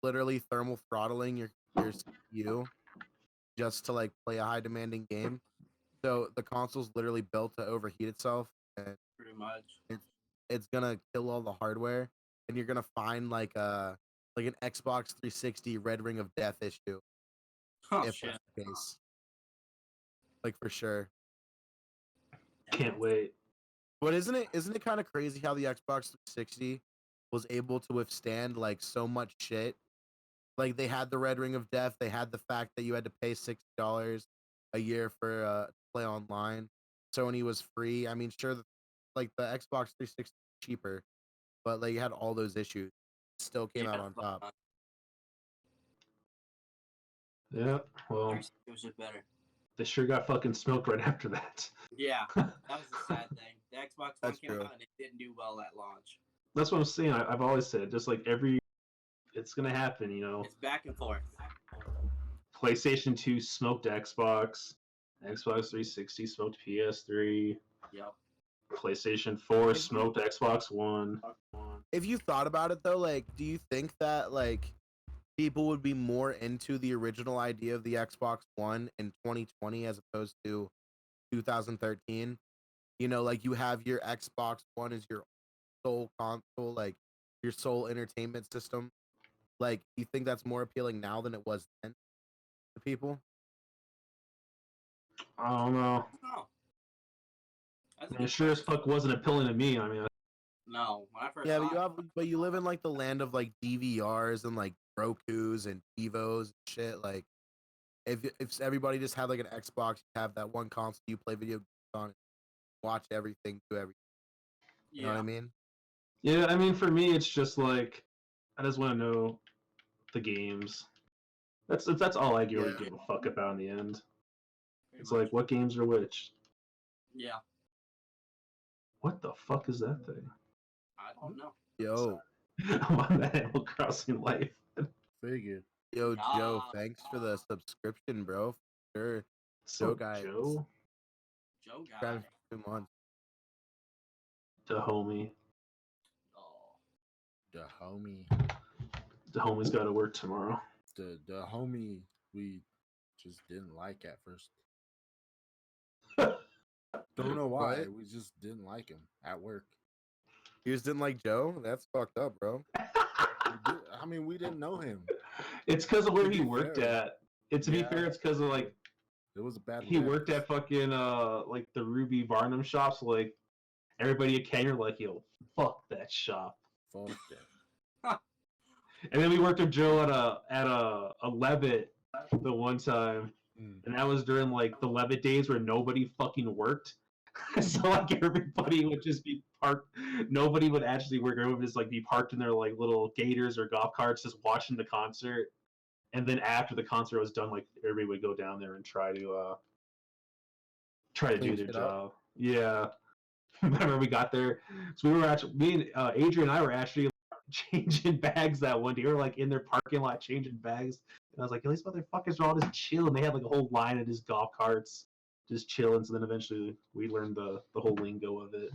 literally thermal throttling your CPU just to like play a high demanding game. So the console's literally built to overheat itself, and Pretty much. it's it's gonna kill all the hardware, and you're gonna find like an Xbox 360 Red Ring of Death issue Oh if shit. that's the case. Like for sure. Can't wait. But isn't it kind of crazy how the Xbox 360 was able to withstand like so much shit? Like they had the Red Ring of Death, they had the fact that you had to pay $60 a year for to play online. Sony was free. I mean, sure, like the Xbox 360 was cheaper, but like you had all those issues. Still came out on top. Yeah, well, It was just better. they sure got fucking smoked right after that. Yeah, that was the sad thing. The Xbox One That's came true. out and it didn't do well at launch. That's what I'm saying. I've always said, just like it's gonna happen, you know. It's back and forth. PlayStation 2 smoked Xbox, Xbox 360 smoked PS3, Yep. PlayStation 4 smoked Xbox One. If you thought about it though, like, do you think that like people would be more into the original idea of the Xbox One in 2020 as opposed to 2013? You know, like you have your Xbox One as your sole console, like your sole entertainment system. Like, do you think that's more appealing now than it was then to people? I don't know. Oh. That's I a mean, good sure as question. fuck wasn't appealing to me. I mean, No, when I first Yeah, saw but you it, have, but you live in like the land of like DVRs and like Roku's and TiVos and shit. Like, if everybody just had like an Xbox, you have that one console you play video games on, watch everything, do everything. You know what yeah, I mean? yeah, I mean, for me, it's just like I just want to know the games. That's all I really Yeah. give a fuck about in the end. pretty It's much. like what games are which. Yeah, What the fuck is that thing? I don't know. Yo, I'm on that Animal Crossing life. Figured. yo, Joe, Yeah. thanks for the subscription, bro. Sure, So guy, Joe, Joe got guy. it for 2 months. the homie, Oh, The homie. the homie's got to work tomorrow. The homie we just didn't like at first. Don't know why. What? We just didn't like him at work. You just didn't like Joe? That's fucked up, bro. I mean, we didn't know him. It's because of where To he be worked fair. at. To be Yeah. fair, it's because of like It was a bad. he worked reference. at fucking like the Ruby Varnum shop. So like everybody at Kenner like, yo, fuck that shop. Fuck that. And then we worked with Joe at a Levitt the one time, and that was during like the Levitt days where nobody fucking worked. So like everybody would just be parked. Nobody would actually work. Everyone would just like be parked in their like little gators or golf carts, just watching the concert. And then after the concert was done, like everybody would go down there and try to do Clean their shit up. job. Yeah. Remember we got there, so we were actually me and Adrian and I were actually changing bags that one day. We were like in their parking lot changing bags, and I was like, "Yo, these motherfuckers are all just chilling." They had like a whole line of just golf carts, just chilling. So then eventually we learned the whole lingo of it.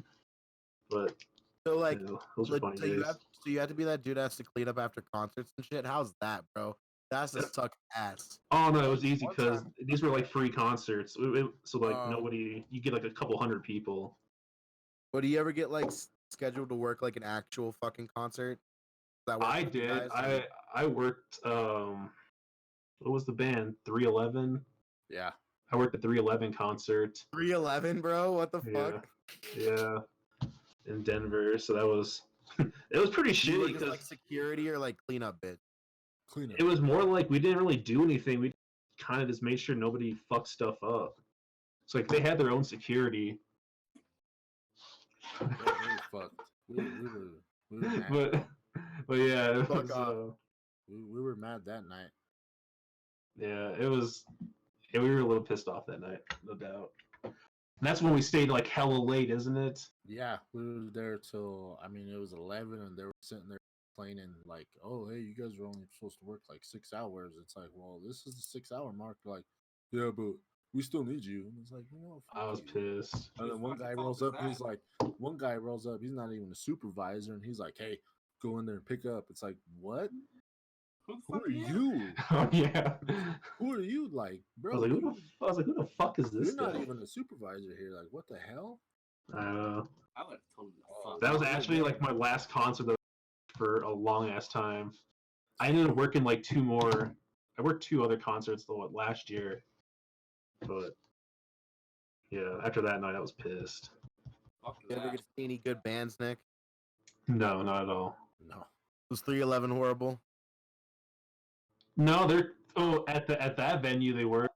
But So like, you know, those were funny days. so you have to be that dude that has to clean up after concerts and shit. How's that, bro? That's to suck ass. Oh no, it was easy One because time- these were like free concerts. So like Oh. nobody, you get like a couple hundred people. But do you ever get like scheduled to work like an actual fucking concert? That works I with you did. guys? I worked. What was the band? 311. Yeah. I worked at 311 concert. 311, bro. What the Yeah. fuck? Yeah, in Denver. So that was it was pretty You were shitty just because like security or like cleanup bitch. Clean up. it was more like we didn't really do anything. We kind of just made sure nobody fucked stuff up. So like they had their own security, We were fucked. We were mad. but yeah, it Fuck was, off. We were mad that night. yeah, it was. Yeah, we were a little pissed off that night, no doubt. And that's when we stayed like hella late, isn't it? Yeah, we were there till it was 11, and they were sitting there complaining like, "Oh, hey, you guys are only supposed to work like 6 hours." It's like, well, this is the 6 hour mark. Like, yeah, but we still need you. And it's like, I fuck was you. pissed. And then Whose one fucking guy fault rolls is up and he's that? like, one guy rolls up, he's not even a supervisor, and he's like, "Hey, go in there and pick up." It's like, what? Who the Who fuck are are you? you? Oh yeah. Who are you? Like, I was bro, like, I was like, who the fuck is this you're not guy? even a supervisor here. Like, what the hell? I would have told him to Oh, fuck That was off. actually like my last concert though, for a long ass time. I ended up working like two more. I worked two other concerts though last year, but yeah, after that night I was pissed. Fuck You ever that. get to see any good bands, Nick? No, not at all. No. Was 311 horrible? No, they're at that venue they were.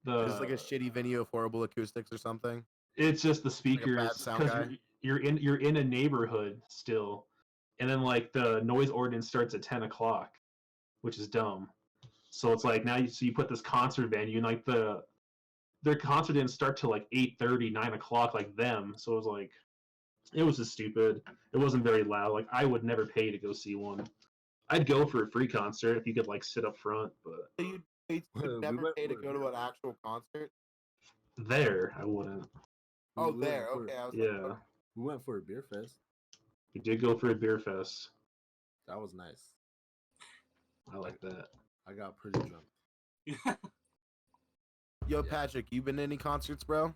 Just like a The shitty venue of horrible acoustics or something? It's just the Like a bad speakers sound because guy? you're in a neighborhood still, and then like the noise ordinance starts at 10 o'clock, which is dumb. So it's like now you put this concert venue and like their concert didn't start till like 8:30, 9 o'clock like them. So it was like it was just stupid. It wasn't very loud. Like I would never pay to go see one. I'd go for a free concert if you could like sit up front, but So you'd We never went pay to for a go to beer an actual concert? there I wouldn't. Oh, we there. went for Okay, I was like, Yeah, okay. we went for a beer fest. we did go for a beer fest. That was nice. I like that. I got pretty drunk. Yo, Yeah. Patrick, you been to any concerts, bro?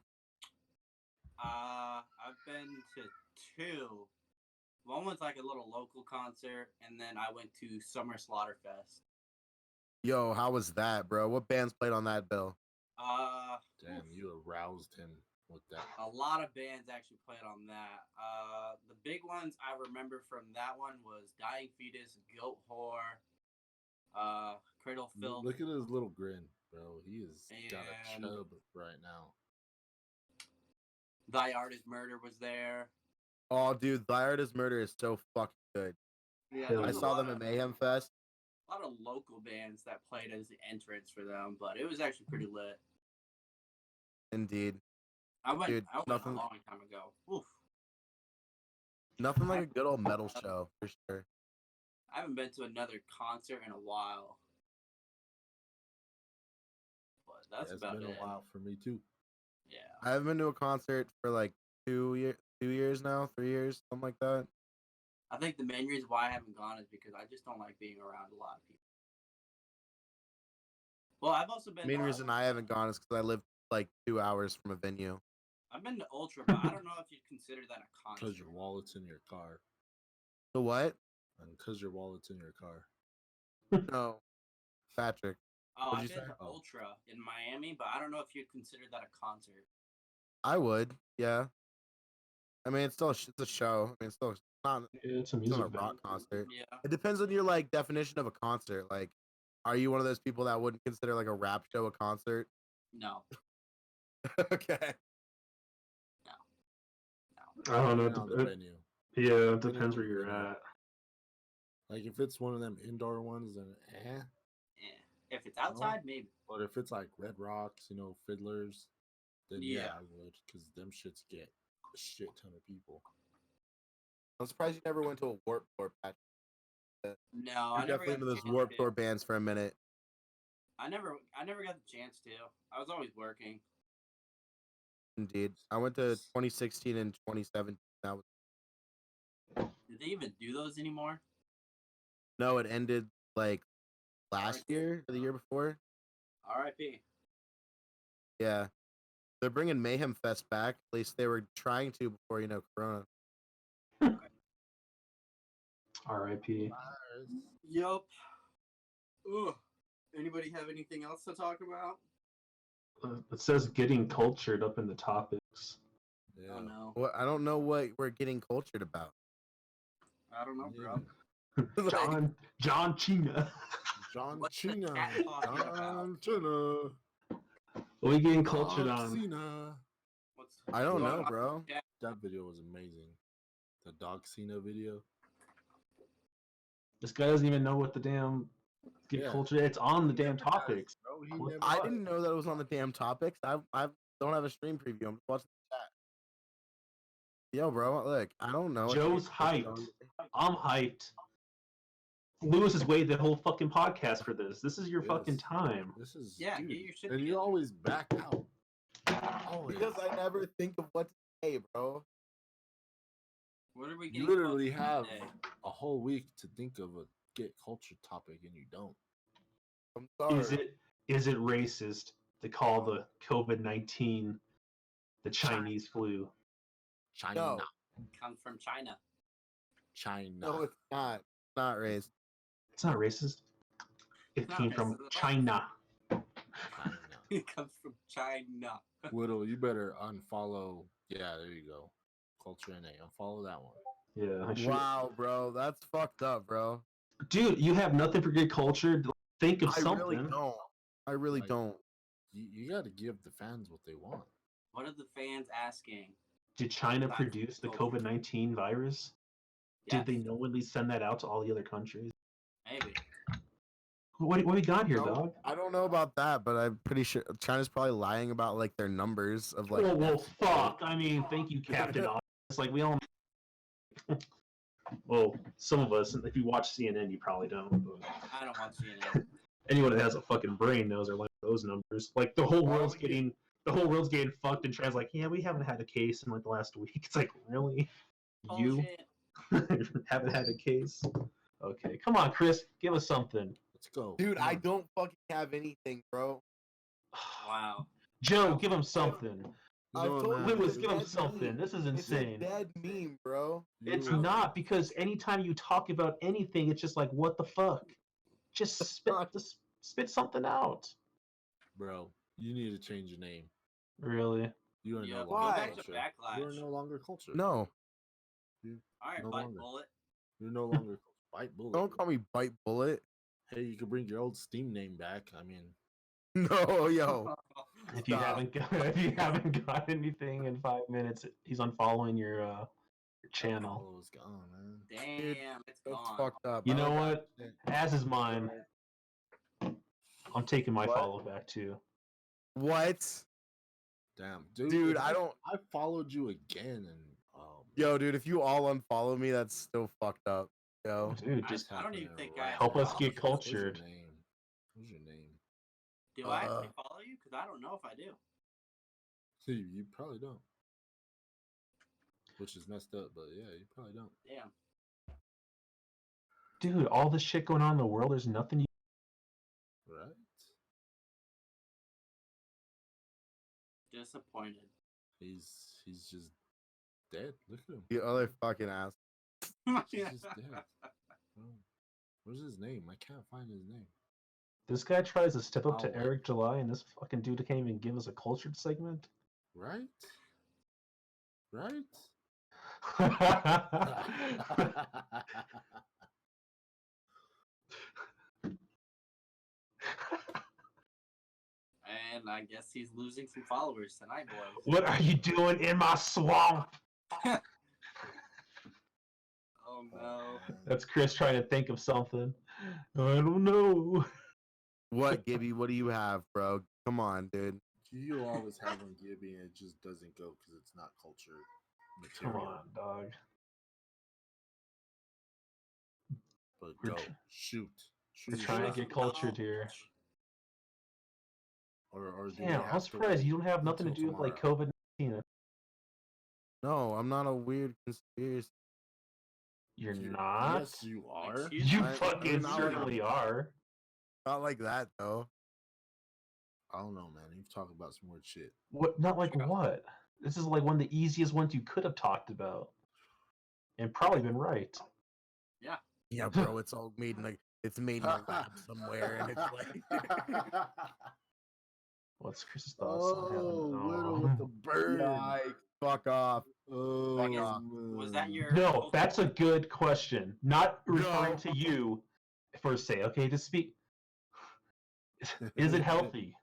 I've been to two. One was like a little local concert, and then I went to Summer Slaughterfest. Yo, how was that, bro? What bands played on that bill? Damn, you aroused him with that. A lot of bands actually played on that. The big ones I remember from that one was Dying Fetus, Goat Whore, Cradle Filth. Look at his little grin, bro. He is got a And- chub right now. Thy Art is Murder was there. Oh, dude, Thy Art is Murder is so fucking good. Yeah, Hell I there's yeah. saw them at Mayhem Fest. a lot of local bands that played as the entrance for them, but it was actually pretty lit. Indeed. I went Dude, a nothing- long time ago. Oof. Nothing like a good old metal show, for sure. I haven't been to another concert in a while. But that's Yeah, it's about been it. a while for me too. Yeah. I haven't been to a concert for like 2 years now, 3 years, something like that. I think the main reason why I haven't gone is because I just don't like being around a lot of people. Well, I've also been Main to, reason I haven't gone is because I live like 2 hours from a venue. I've been to Ultra, but I don't know if you'd consider that a concert. Because your wallet's in your car. The what? And because your wallet's in your car. No, Patrick. Oh, What'd I've you been say? to Ultra in Miami, but I don't know if you'd consider that a concert. I would, yeah. I mean, it's a show. I mean, it's still not, It's a it's not music a rock venue. concert. Yeah. It depends on your like definition of a concert. Like, are you one of those people that wouldn't consider like a rap show a concert? No. Okay. No. I don't know. Depending on the venue. Yeah, it Depending depends on where the you're venue. at. Like if it's one of them indoor ones, then Yeah. If it's outside, maybe. But if it's like Red Rocks, Fiddlers, then yeah, Yeah. I would, because them shits get a shit ton of people. I'm surprised you never went to a Warped Tour, Patrick. No, You're I never definitely got into the those chance Warped to. Tour bands for a minute. I never got the chance to. I was always working. Indeed. I went to 2016 and 2017. That was Did they even do those anymore? no, it ended like last R.I.P. year or the year before. R.I.P. Yeah. They're bringing Mayhem Fest back. At least they were trying to before, Corona. R.I.P. Yup. Ugh. Anybody have anything else to talk about? It says getting cultured up in the topics. Yeah. Oh no. Well, I don't know what we're getting cultured about. I don't know, bro. Like, John Cena. John What's the Cena. cat talking about? John Cena. What are we getting cultured John on? Cena. What's I don't going know, on? bro. That video was amazing. The Dog Cena video. This guy doesn't even know what the damn get Yeah. cultured. It's on the damn topics. Bro, he What never the I fuck? didn't know that it was on the damn topics. I don't have a stream preview. I'm just watching the chat. Yo, bro, look, I don't know. Joe's hyped. I'm hyped. Lewis has waited the whole fucking podcast for this. This is your fucking Yes. time. This is Yeah, dude, get your shit and you together. always back out. Always. Because I never think of what to say, bro. What are we You getting? literally fucked have today? a whole week to think of a get culture topic, and you don't. I'm sorry. Is it racist to call the COVID-19 the Chinese flu? China. No. Comes from China. China. No, it's not. It's not race. It's not racist. It Not came from racist at all. China. China. It comes from China. Whittle, you better unfollow. Yeah, there you go. Culture NA. Unfollow that one. Yeah, I should. Wow, bro, that's fucked up, bro. Dude, you have nothing for good culture. Think of I something. really don't. I really Like- don't. You got to give the fans what they want. What are the fans asking? Did China That's produce the culture. COVID-19 virus? Yes, Did they knowingly send that out to all the other countries? maybe. What we got here, No, dog? I don't know about that, but I'm pretty sure China's probably lying about like their numbers of like. well, deaths. fuck. I mean, thank you, Captain Obvious. Like, we all. Well, some of us, if you watch CNN, you probably don't. But I don't want CNN. anyone that has a fucking brain knows they're like those numbers. Like, the whole world's getting fucked, and China's like, yeah, we haven't had a case in like the last week. It's like, really? You Bullshit. haven't had a case? Okay, come on, Chris, give us something. Let's go. Dude, Come I on. don't fucking have anything, bro. Wow. Joe, give him something. You I know what, told man? you, Lewis, it's give him dead something. meme. This is It's a insane. dead meme, bro. It's You- not, because anytime you talk about anything, it's just like, what the fuck? Just spit something out. Bro, you need to change your name. Really? You are Yeah, no go longer back to culture. Backlash. You are no longer culture. No, All right, No bite longer. bullet. You're no longer Bite Bullet. don't call me Bite Bullet. Hey, you could bring your old Steam name back. I mean, No, yo. If you Stop. haven't got anything in 5 minutes, he's unfollowing your channel. oh, it's gone, man. Damn, it's That's gone. fucked up. You I know don't what? got- As is mine. I'm taking my What? follow back too. What? Damn, dude. Dude, if I don't. I followed you again, and Yo, dude, if you all unfollow me, that's still fucked up. Yo. Dude, I just don't even think I help us get follow you. What's your cultured. name? What's your name? Do I actually follow you? Because I don't know if I do. See, you probably don't. Which is messed up, but yeah, you probably don't. Damn. Dude, all this shit going on in the world, there's nothing you. Right? Disappointed. He's just dead. Look at him. You other fucking ass. He's just dead. Oh, where's his name? I can't find his name. This guy tries to step up to Oh, Eric July, and this fucking dude can't even give us a cultured segment. Right? Right? And I guess he's losing some followers tonight, boys. What are you doing in my swamp? Oh no. That's Chris trying to think of something. I don't know. What, Gibby? What do you have, bro? Come on, dude. You always have on Gibby, and it just doesn't go because it's not culture Come material. on, dog. But We're go, tr- shoot. We're Shoot trying to shot. get cultured here. Or do we Damn, I'm have to surprised wait you don't have nothing to until do with like tomorrow? COVID-19. No, I'm not a weird conspiracy. You're You- not? Yes, you are. Excuse You I- fucking I'm not- certainly are. Not like that, though. I don't know, man. You've talked about some weird shit. What? Not like Yeah. what? This is like one of the easiest ones you could have talked about, and probably been right. Yeah, bro, it's all made in it's made in a lab somewhere, and it's like. What's Chris's thoughts on Oh, having? Widow with the bird. Yikes, fuck off. Oh, I guess- man. Was that your? No, that's a good question. Not referring No. to you per se. Okay, to speak. Is it healthy?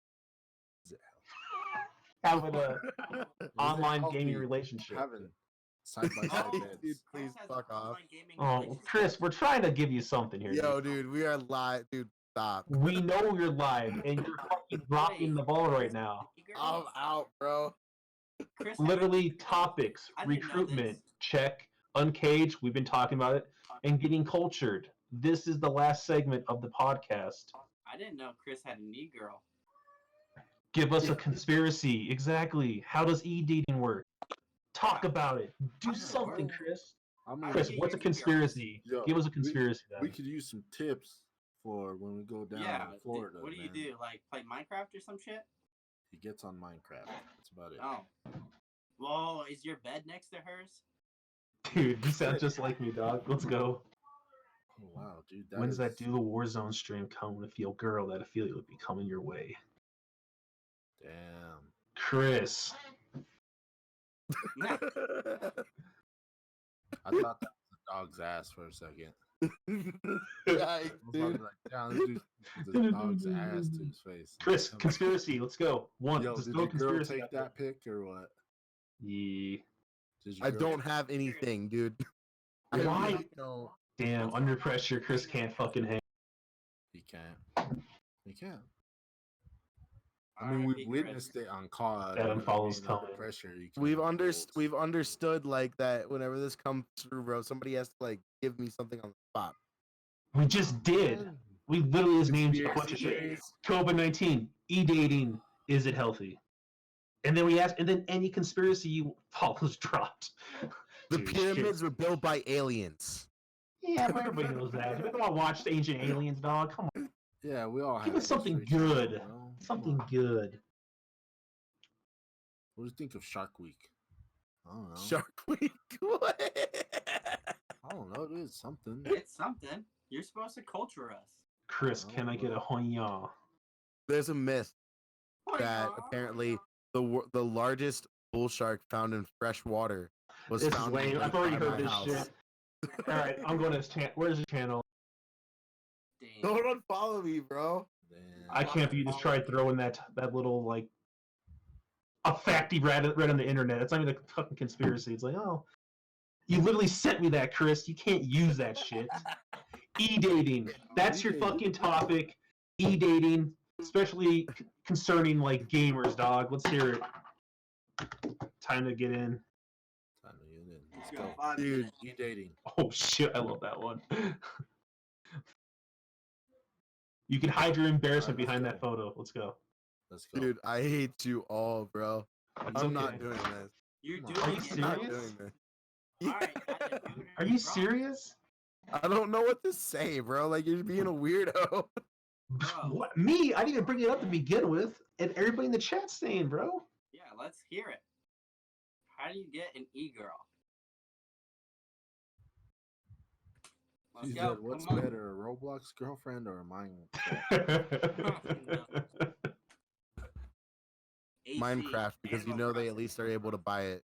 Is it Having a Is it online healthy gaming relationship. Having side by side Oh, beds. Dude, Chris please has fuck an off. online gaming Oh, relationship. Chris, we're trying to give you something here. Yo, dude. dude, we are live. Dude, stop. We know you're live, and you're fucking dropping the ball right now. Girl? I'm out, bro. Chris, Literally topics, I didn't know recruitment, this. check. Uncaged, we've been talking about it. And getting cultured. This is the last segment of the podcast. I didn't know Chris had an e-girl. Give us a conspiracy. Exactly. How does e-dating work? Talk about it. Do something, Chris. I mean, Chris, what's a conspiracy? Yo, Give us a conspiracy. we could use some tips for when we go down Yeah. to Florida. What do you man. do? Like play Minecraft or some shit? He gets on Minecraft. That's about it. Oh. Whoa, is your bed next to hers? Dude, you sound just like me, dog. Let's go. Oh, wow, dude. When's that Do the Warzone stream coming to feel girl that I feel it would be coming your way? Damn. Chris. I thought that was a dog's ass for a second. Yeah, I was dude. like, damn, this dude put this dog's ass to his face. Chris, conspiracy. Let's go. One. Yo, Just did go your girl conspiracy. take that pic or what? Yeah. Did your I girl- don't have anything, dude. I Why? really don't. Damn, under pressure, Chris can't fucking hang. He can't. He can't. I mean, we've witnessed it on COD. That unfollows under coming. pressure. You We've can't hold. we've understood like that whenever this comes through, bro, somebody has to like give me something on the spot. We just did. We literally just named a bunch of shit. Conspiracies. COVID-19, e-dating, is it healthy? And then we asked, and then any conspiracy you follows dropped. The Dude, pyramids shit. were built by aliens. Yeah, but everybody knows that. We all watched Ancient Aliens, dog. Come on, Yeah, we all give have us something history, good. you know? Come Something on. good. What do you think of Shark Week? I don't know. Shark Week. What? I don't know. It is something. It's something. You're supposed to culture us. Chris, can I get a honya? There's a myth that apparently the largest bull shark found in fresh water was This is found lame. right I've already by heard my this house. shit. All right, I'm going to his channel. Where's his channel? Damn. Don't unfollow me, bro. Damn. I can't be just tried throwing that little like a fact he read on the internet. It's not even a fucking conspiracy. It's like, oh, you literally sent me that, Chris. You can't use that shit. E-dating. That's your fucking topic. E-dating, especially concerning like gamers, dog. Let's hear it. Time to get in. Time to get in. Let's Go, go. 5 Dude. minutes. E-dating. Oh shit, I love that one. You can hide your embarrassment Alright, let's behind go. that photo. Let's go. Let's go. Dude, I hate you all, bro. It's I'm not okay. doing this. You're Come doing on. Are you it. I'm not serious? doing this. Alright, I didn't do it. Are you Wrong. serious? I don't know what to say, bro. Like you're being a weirdo. Bro. What? Me? I didn't even bring it up to begin with, and everybody in the chat's saying, bro. Yeah, let's hear it. How do you get an e-girl? Let's He go. said, what's Come on. better, a Roblox girlfriend or a Minecraft? AC, Minecraft, because you Animal know they at Crossing. least are able to buy it.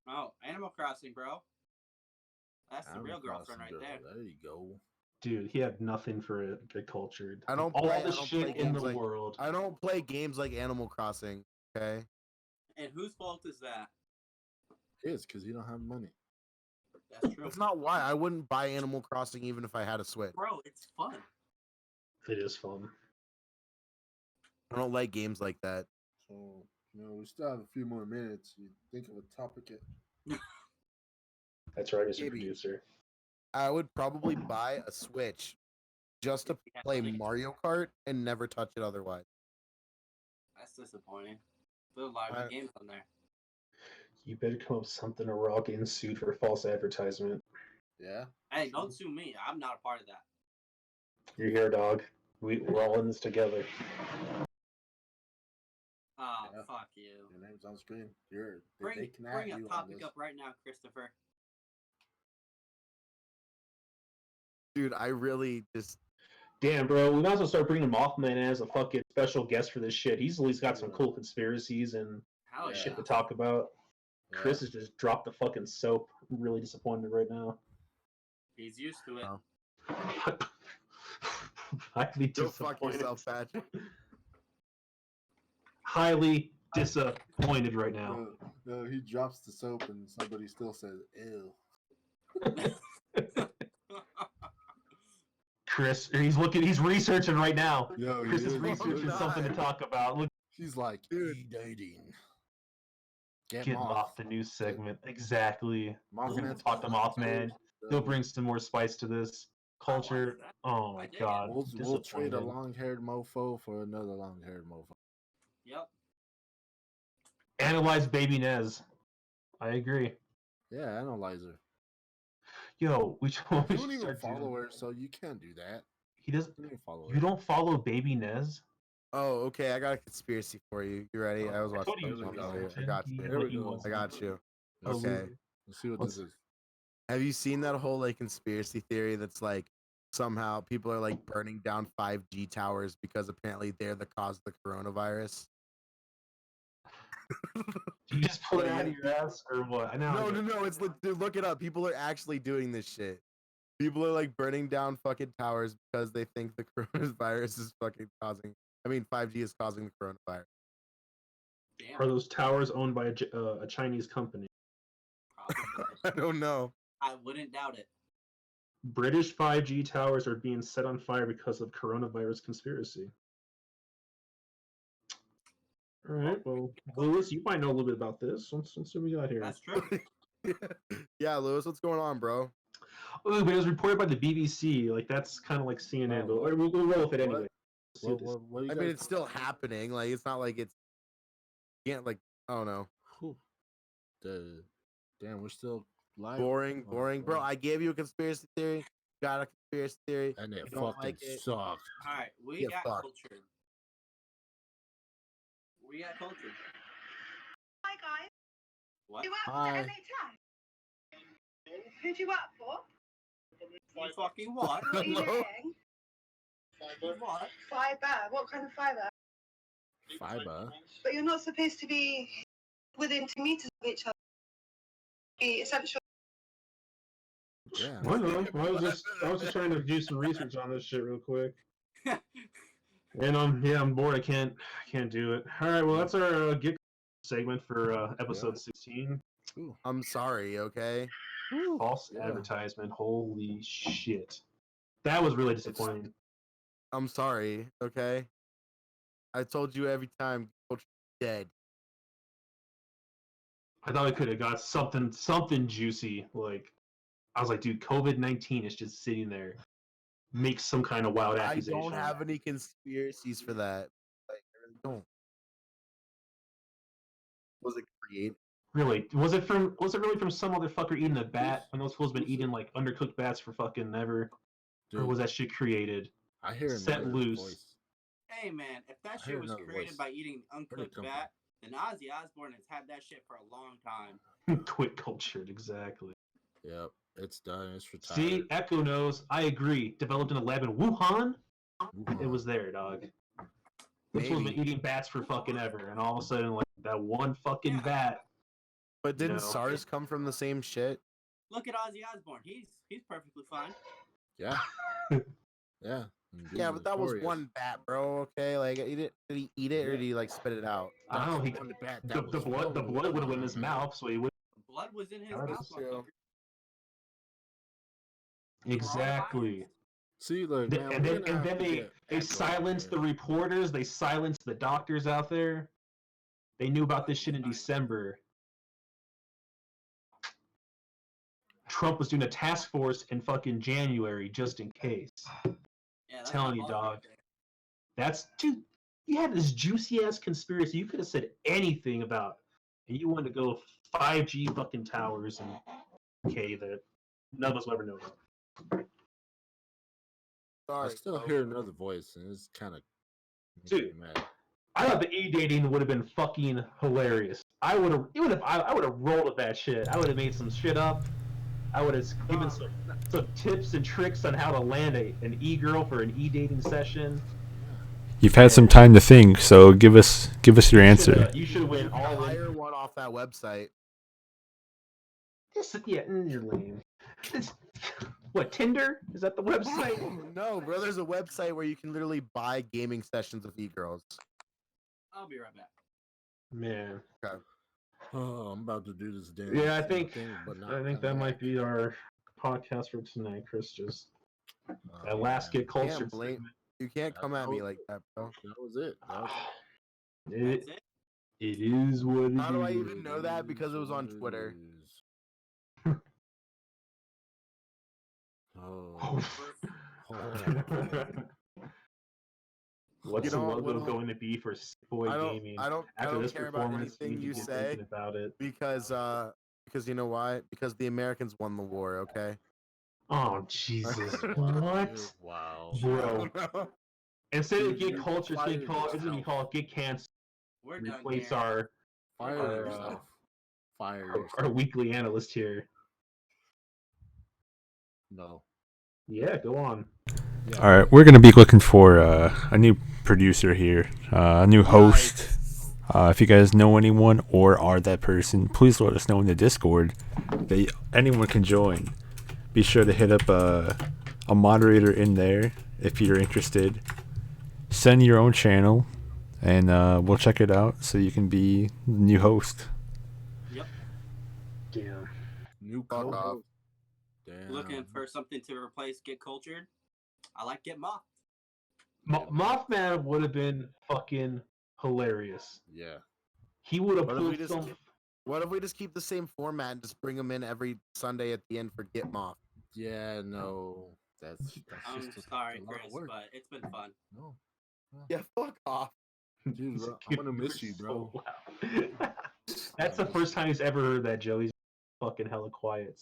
Oh, Animal Crossing, bro. That's the Animal real girlfriend Crossing right there. girl, There you go. Dude, he had nothing for it. Get cultured. I don't all play- the I don't shit play in games the like- world. I don't play games like Animal Crossing. Okay. And whose fault is that? It is because you don't have money. That's true. That's not why I wouldn't buy Animal Crossing even if I had a Switch. Bro, it's fun. It is fun. I don't like games like that. So, we still have a few more minutes. You think of a topic. That's right, Mr. Maybe. Producer. I would probably buy a Switch just to play Mario Kart and never touch it otherwise. That's disappointing. There's a lot of good games on there. You better come up with something or we're all getting sued for false advertisement. Yeah? Hey, don't sue me. I'm not a part of that. You're here, dog. We're all in this together. Oh, Yeah. fuck you. Your name's on screen. They Bring can add a you on topic this. up right now, Christopher. Dude, I really just Damn, bro, we might as well start bringing Mothman as a fucking special guest for this shit. He's at least got some cool conspiracies and Hell yeah. shit to talk about. Yeah. Chris has just dropped the fucking soap. I'm really disappointed right now. He's used to it. Oh. Highly go fuck disappointed. yourself, Patrick. Highly disappointed right now. No, he drops the soap and somebody still says, ew. Chris, he's researching right now. Yo, he Chris is is. researching God. something to talk about. Look, He's like, Dude. e-dating. Get Get Moth, the new segment. Exactly. We're Mothman gonna talk to Mothman. He'll bring some more spice to this culture. Oh my god. We'll trade a Disappointed. long-haired mofo for another long-haired mofo. Yep. Analyze Baby Nez. I agree. Yeah, analyzer. Yo, we You should don't even start follow doing. her, so you can't do that. He does. You don't even follow You her. don't follow Baby Nez? Oh, okay. I got a conspiracy for you. You ready? I was I watching told you Here we something go. earlier. I got you. Here we go. I got you. Oh, Okay. Let's see what Let's- this is. Have you seen that whole like conspiracy theory that's like somehow people are like burning down 5G towers because apparently they're the cause of the coronavirus? You just pull it out of your ass or what? I know. No. It's dude, look it up. People are actually doing this shit. People are like burning down fucking towers because they think the coronavirus is fucking causing. I mean, 5G is causing the coronavirus. Damn. Are those towers owned by a Chinese company? Probably. I don't know. I wouldn't doubt it. British 5G towers are being set on fire because of coronavirus conspiracy. All right, well, Lewis, you might know a little bit about this. Let's see what we got here. That's true. Yeah, Lewis, what's going on, bro? Oh, but it was reported by the BBC. Like that's kind of like CNN, but we'll roll with it anyway. See what this- What you I mean, guys it's still happening. Like, it's not like it's can't like I don't know. Whew. Damn, we're still live. Boring, Oh, bro. boring. I gave you a conspiracy theory. Got a conspiracy theory. And it You don't fucking like it? sucked. All right, we Get got fucked. cultured. We got cultured. Hi guys. What? You work Hi. for NHS? Who do you work for? You fucking what? What are you Hello? doing? What? Fibre. What kind of fibre? Fiber. But you're not supposed to be within 2 meters of each other. Be essential. Yeah. I know. I was just trying to do some research on this shit real quick. And I'm bored. I can't do it. All right, well that's our get segment for episode 16. Ooh. I'm sorry, okay? False Yeah. advertisement. Holy shit, that was really disappointing. I'm sorry, okay? I told you every time, Coach dead. I thought we could have got something juicy. Like I was like, dude, COVID-19 is just sitting there. Make some kind of wild I accusation. don't have any conspiracies for that. Like, I really don't. Was it created? Really? Was it really from some motherfucker eating a bat when those fools been eating like undercooked bats for fucking ever? Or Dude, was that shit created? I hear set another loose? voice. Hey man, if that I shit heard was another created voice. by eating Where'd it uncooked come bat, then Ozzy Osbourne has had that shit for a long time. Quit cultured, exactly. Yep, it's done. It's retired. See, Echo knows. I agree. Developed in a lab in Wuhan. Wuhan. It was there, dog. This one's been Maybe. eating bats for fucking ever, and all of a sudden, like that one fucking bat. But didn't No. SARS come from the same shit? Look at Ozzy Osbourne. He's perfectly fine. Yeah. Yeah. Yeah, but that was one bat, bro. Okay, like did he eat it or did he like spit it out? I don't know. He, one bat the that was blood filled would have with went in his venom, mouth, so he would. Blood was in his That's mouth. true. motherfucker. Exactly. See, look, man, And we're then gonna have to they get they Echo silenced the here. reporters. They silenced the doctors out there. They knew about this shit in December. Trump was doing a task force in fucking January just in case. Yeah, that's Telling my you, boss dog. right there. That's dude. You had this juicy ass conspiracy. You could have said anything about, and you wanted to go 5G fucking towers and okay that none of us will ever know about. I Sorry, still bro. hear another voice, and it's kind of Dude. mad. I thought the e-dating would have been fucking hilarious. I would have, even if I would have rolled with that shit. I would have made some shit up. I would have given some tips and tricks on how to land an e-girl for an e-dating session. You've had some time to think, so give us your answer. You should win all in. Hire one off that website. You're lame. What, Tinder? Is that the website? No, bro. There's a website where you can literally buy gaming sessions with e-girls. I'll be right back. Man. Oh, I'm about to do this damn. Yeah, I thing, think but not I think that come might back. be our podcast for tonight, Chris. Just Oh, that last man. get culture. Can't blame. You can't come at me like that, bro. That was it. That was It, That's it. It is what it is. How do I even know that? Because it was on Twitter. Oh. What's You the know what, logo Whittle? going to be for Sick Boy I Gaming? don't After this care about performance, we anything need to you get say thinking about it. because you know why? Because the Americans won the war. Okay. Oh Jesus! Wow. What, Wow. I bro? don't know. Instead of Dude, get you culture, it's fired going to be yourself. called get cancer. We're done Replace here. our Fire Our- yourself. Fire our yourself. weekly analyst here. No. Yeah, go on. Yeah. All right, we're gonna be looking for a new producer here, a new host. If you guys know anyone or are that person, please let us know in the Discord. Anyone can join. Be sure to hit up a moderator in there if you're interested. Send your own channel, and we'll check it out so you can be the new host. Yep. Damn. New Fuck off. co-host. Damn. Looking for something to replace Get Cultured? I like Get Mocked. Mothman would have been fucking hilarious. Yeah. He would have What if we pulled just some. What if we just keep the same format and just bring them in every Sunday at the end for Get Moth? Yeah. No. That's I'm just sorry, a lot of Chris, work. but it's been fun. No. Yeah, fuck off. Dude, bro, I'm gonna miss you, bro. So loud. That's the first time he's ever heard that, Joe. He's fucking hella quiet.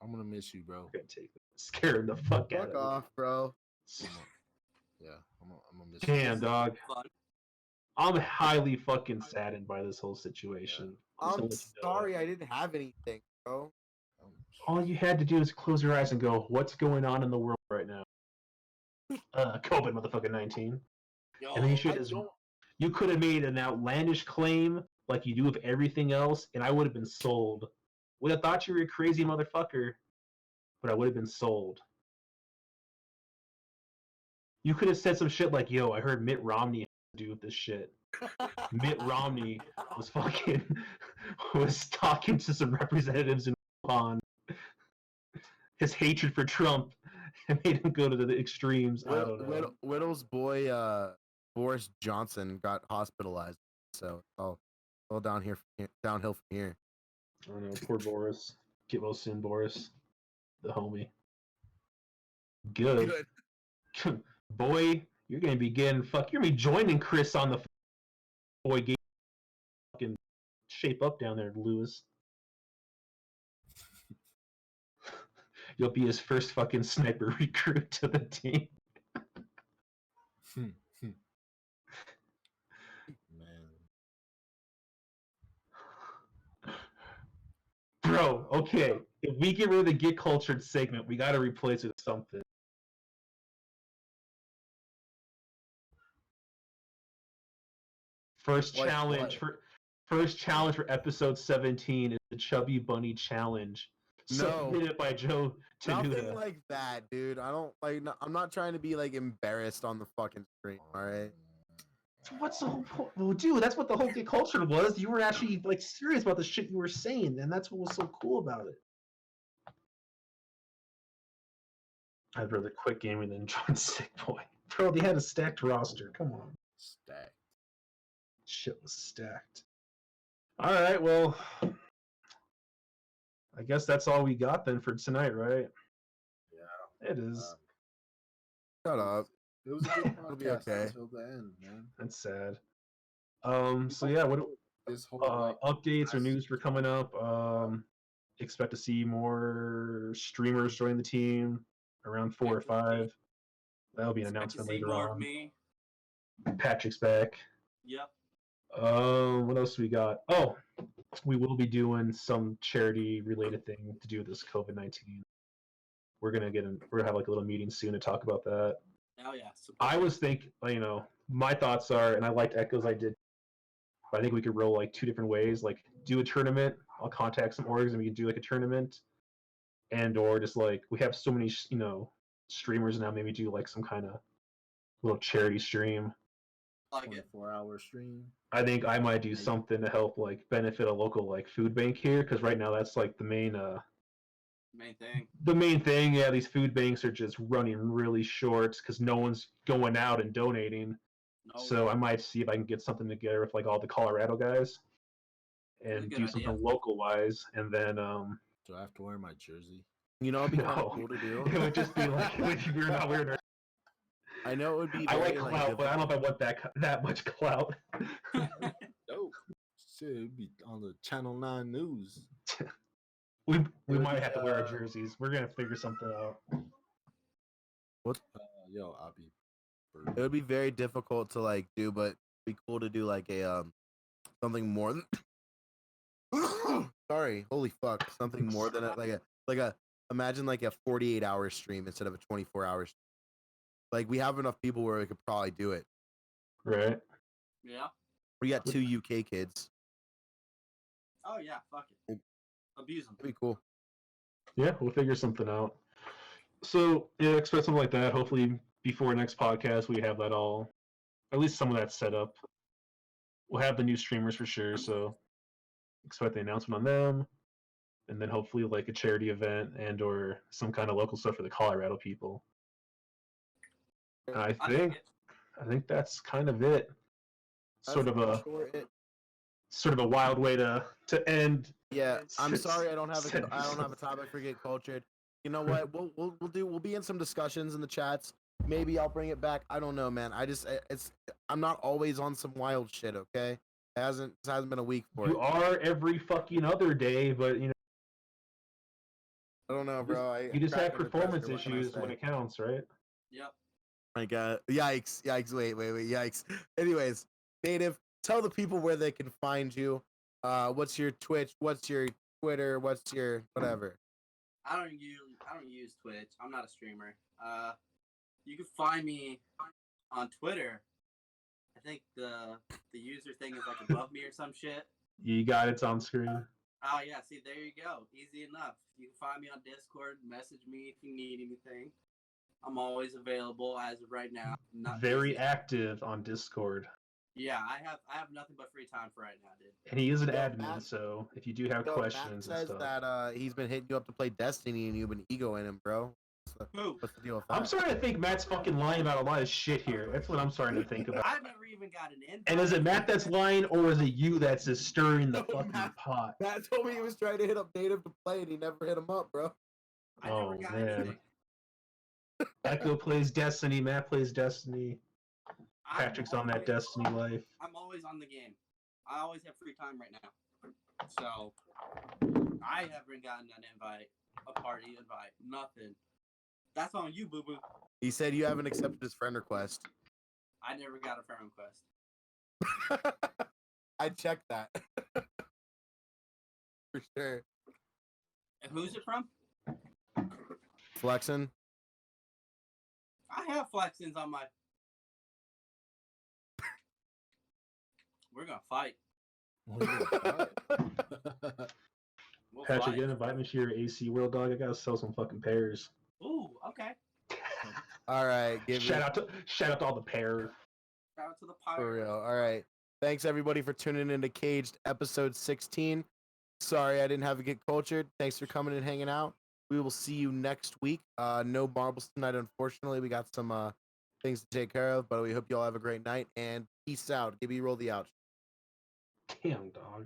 I'm gonna miss you, bro. I'm gonna take it. Scare him the fuck out Fuck of off, bro. Yeah, I'm gonna miss you. Damn, dog. Fun. I'm highly fucking saddened by this whole situation. Just to I'm let you know sorry that. I didn't have anything, bro. All you had to do is close your eyes and go, "What's going on in the world right now?" COVID, motherfucking 19. Yo, And then I you could have made an outlandish claim like you do of everything else, and I would have been sold. Would have thought you were a crazy motherfucker, but I would have been sold. You could have said some shit like, "Yo, I heard Mitt Romney had to do with this shit." Mitt Romney was fucking was talking to some representatives in Wuhan. His hatred for Trump made him go to the extremes. I don't know. Whittle's boy, Boris Johnson got hospitalized, so all downhill from here. I don't know. Poor Boris. Get well soon, Boris. The homie. Good. Boy, you're gonna be getting you're gonna be joining Chris on the boy game. Fucking shape up down there, Lewis. You'll be his first fucking sniper recruit to the team. Man. Bro, okay. If we get rid of the Get Cultured segment, we gotta replace it with something. First Like challenge what? for episode 17 is the Chubby Bunny Challenge. No. Submitted by Joe Nothing Tenuta. like that, dude. I don't like. I'm not trying to be like embarrassed on the fucking stream. All right. What's the whole point? Well, dude, that's what the whole Get Cultured was. You were actually like serious about the shit you were saying, and that's what was so cool about it. I'd rather quit gaming than join Sick Boy. Bro, they had a stacked roster. Come on. Stacked. Shit was stacked. All right, well, I guess that's all we got then for tonight, right? Yeah. It is. Shut up. It was a good It'll be podcast okay. until the end, man. That's sad. So yeah, what This whole like, updates or news for coming up? Expect to see more streamers join the team, around 4 or 5. That'll be an Expect to announcement see later more of on. me. Patrick's back. Yep. What else we got? Oh, we will be doing some charity related thing to do with this COVID-19. We're gonna have like a little meeting soon to talk about that. Oh yeah. I was thinking, my thoughts are, and I liked Echoes I did, but I think we could roll like 2 different ways. Like do a tournament. I'll contact some orgs and we can do like a tournament, and or just like we have so many streamers now. Maybe do like some kind of little charity stream. Like it. 24-hour stream. I think I might do something to help like benefit a local like food bank here, because right now that's like the main thing. The main thing. Yeah, these food banks are just running really short because no one's going out and donating. No So way. I might see if I can get something together with like all the Colorado guys and good do idea. something local wise, and then Do I have to wear my jersey? You know, it'd be kind of no, cool to do. it would just be like it would be weird, not weird. I know it would be I very like clout, but I don't know if I want that much clout. Dope. Shit, it'd be on the Channel 9 news. we would might be, have to wear our jerseys. We're gonna figure something out. Yo, I'll be. It would be very difficult to like do, but it'd be cool to do like a something more than. Sorry, holy fuck! Something more than like a imagine like a 48-hour stream instead of a 24-hour. Like we have enough people where we could probably do it. Right. Yeah. We got 2 UK kids. Oh yeah. Fuck it. Abuse them. That'd be cool. Yeah, we'll figure something out. So yeah, expect something like that. Hopefully before next podcast we have that all, at least some of that set up. We'll have the new streamers for sure, so expect the announcement on them, and then hopefully like a charity event and or some kind of local stuff for the Colorado people. I think that's kind of it. Sort of a wild way to end. Yeah, I'm sorry I don't have a topic for Get Cultured. You know what? We'll be in some discussions in the chats. Maybe I'll bring it back. I don't know, man. I'm not always on some wild shit. Okay, it hasn't been a week for it. You are every fucking other day, but you know. I don't know, bro. You just have performance issues when it counts, right? Yep. My God, yikes! Wait, yikes! Anyways, Native, tell the people where they can find you. What's your Twitch? What's your Twitter? What's your whatever? I don't use Twitch. I'm not a streamer. You can find me on Twitter. I think the user thing is like above me or some shit. You got it on screen. Oh yeah, see there you go. Easy enough. You can find me on Discord. Message me if you need anything. I'm always available as of right now. Not Very busy. active on Discord. Yeah, I have nothing but free time for right now, dude. And he is an admin, so if you do have questions Matt and says stuff. that he's been hitting you up to play Destiny and you've been egoing him, bro. What's the deal with that? I'm starting to think Matt's fucking lying about a lot of shit here. That's what I'm starting to think about. I've never even got an invite. And is it Matt that's lying, or is it you that's just stirring the No, fucking pot? Matt told me he was trying to hit up Native to play and he never hit him up, bro. I never got anything. Echo plays Destiny, Matt plays Destiny. Patrick's on that Destiny life. I'm always on the game. I always have free time right now. So, I haven't gotten an invite, a party invite, nothing. That's on you, boo-boo. He said you haven't accepted his friend request. I never got a friend request. I checked that. For sure. And who's it from? Flexin'. I have Flexins on my... We're gonna fight. We'll Patrick, fight. you gonna invite me to your AC World, dog? I gotta sell some fucking pairs. Ooh, okay. All right. Shout out to all the pairs. Shout out to the For pirate. real. All right. Thanks everybody for tuning into Caged episode 16. Sorry I didn't have to get cultured. Thanks for coming and hanging out. We will see you next week. No marbles tonight, unfortunately. We got some things to take care of, but we hope you all have a great night and peace out. Gibby, roll the out. Damn, dog.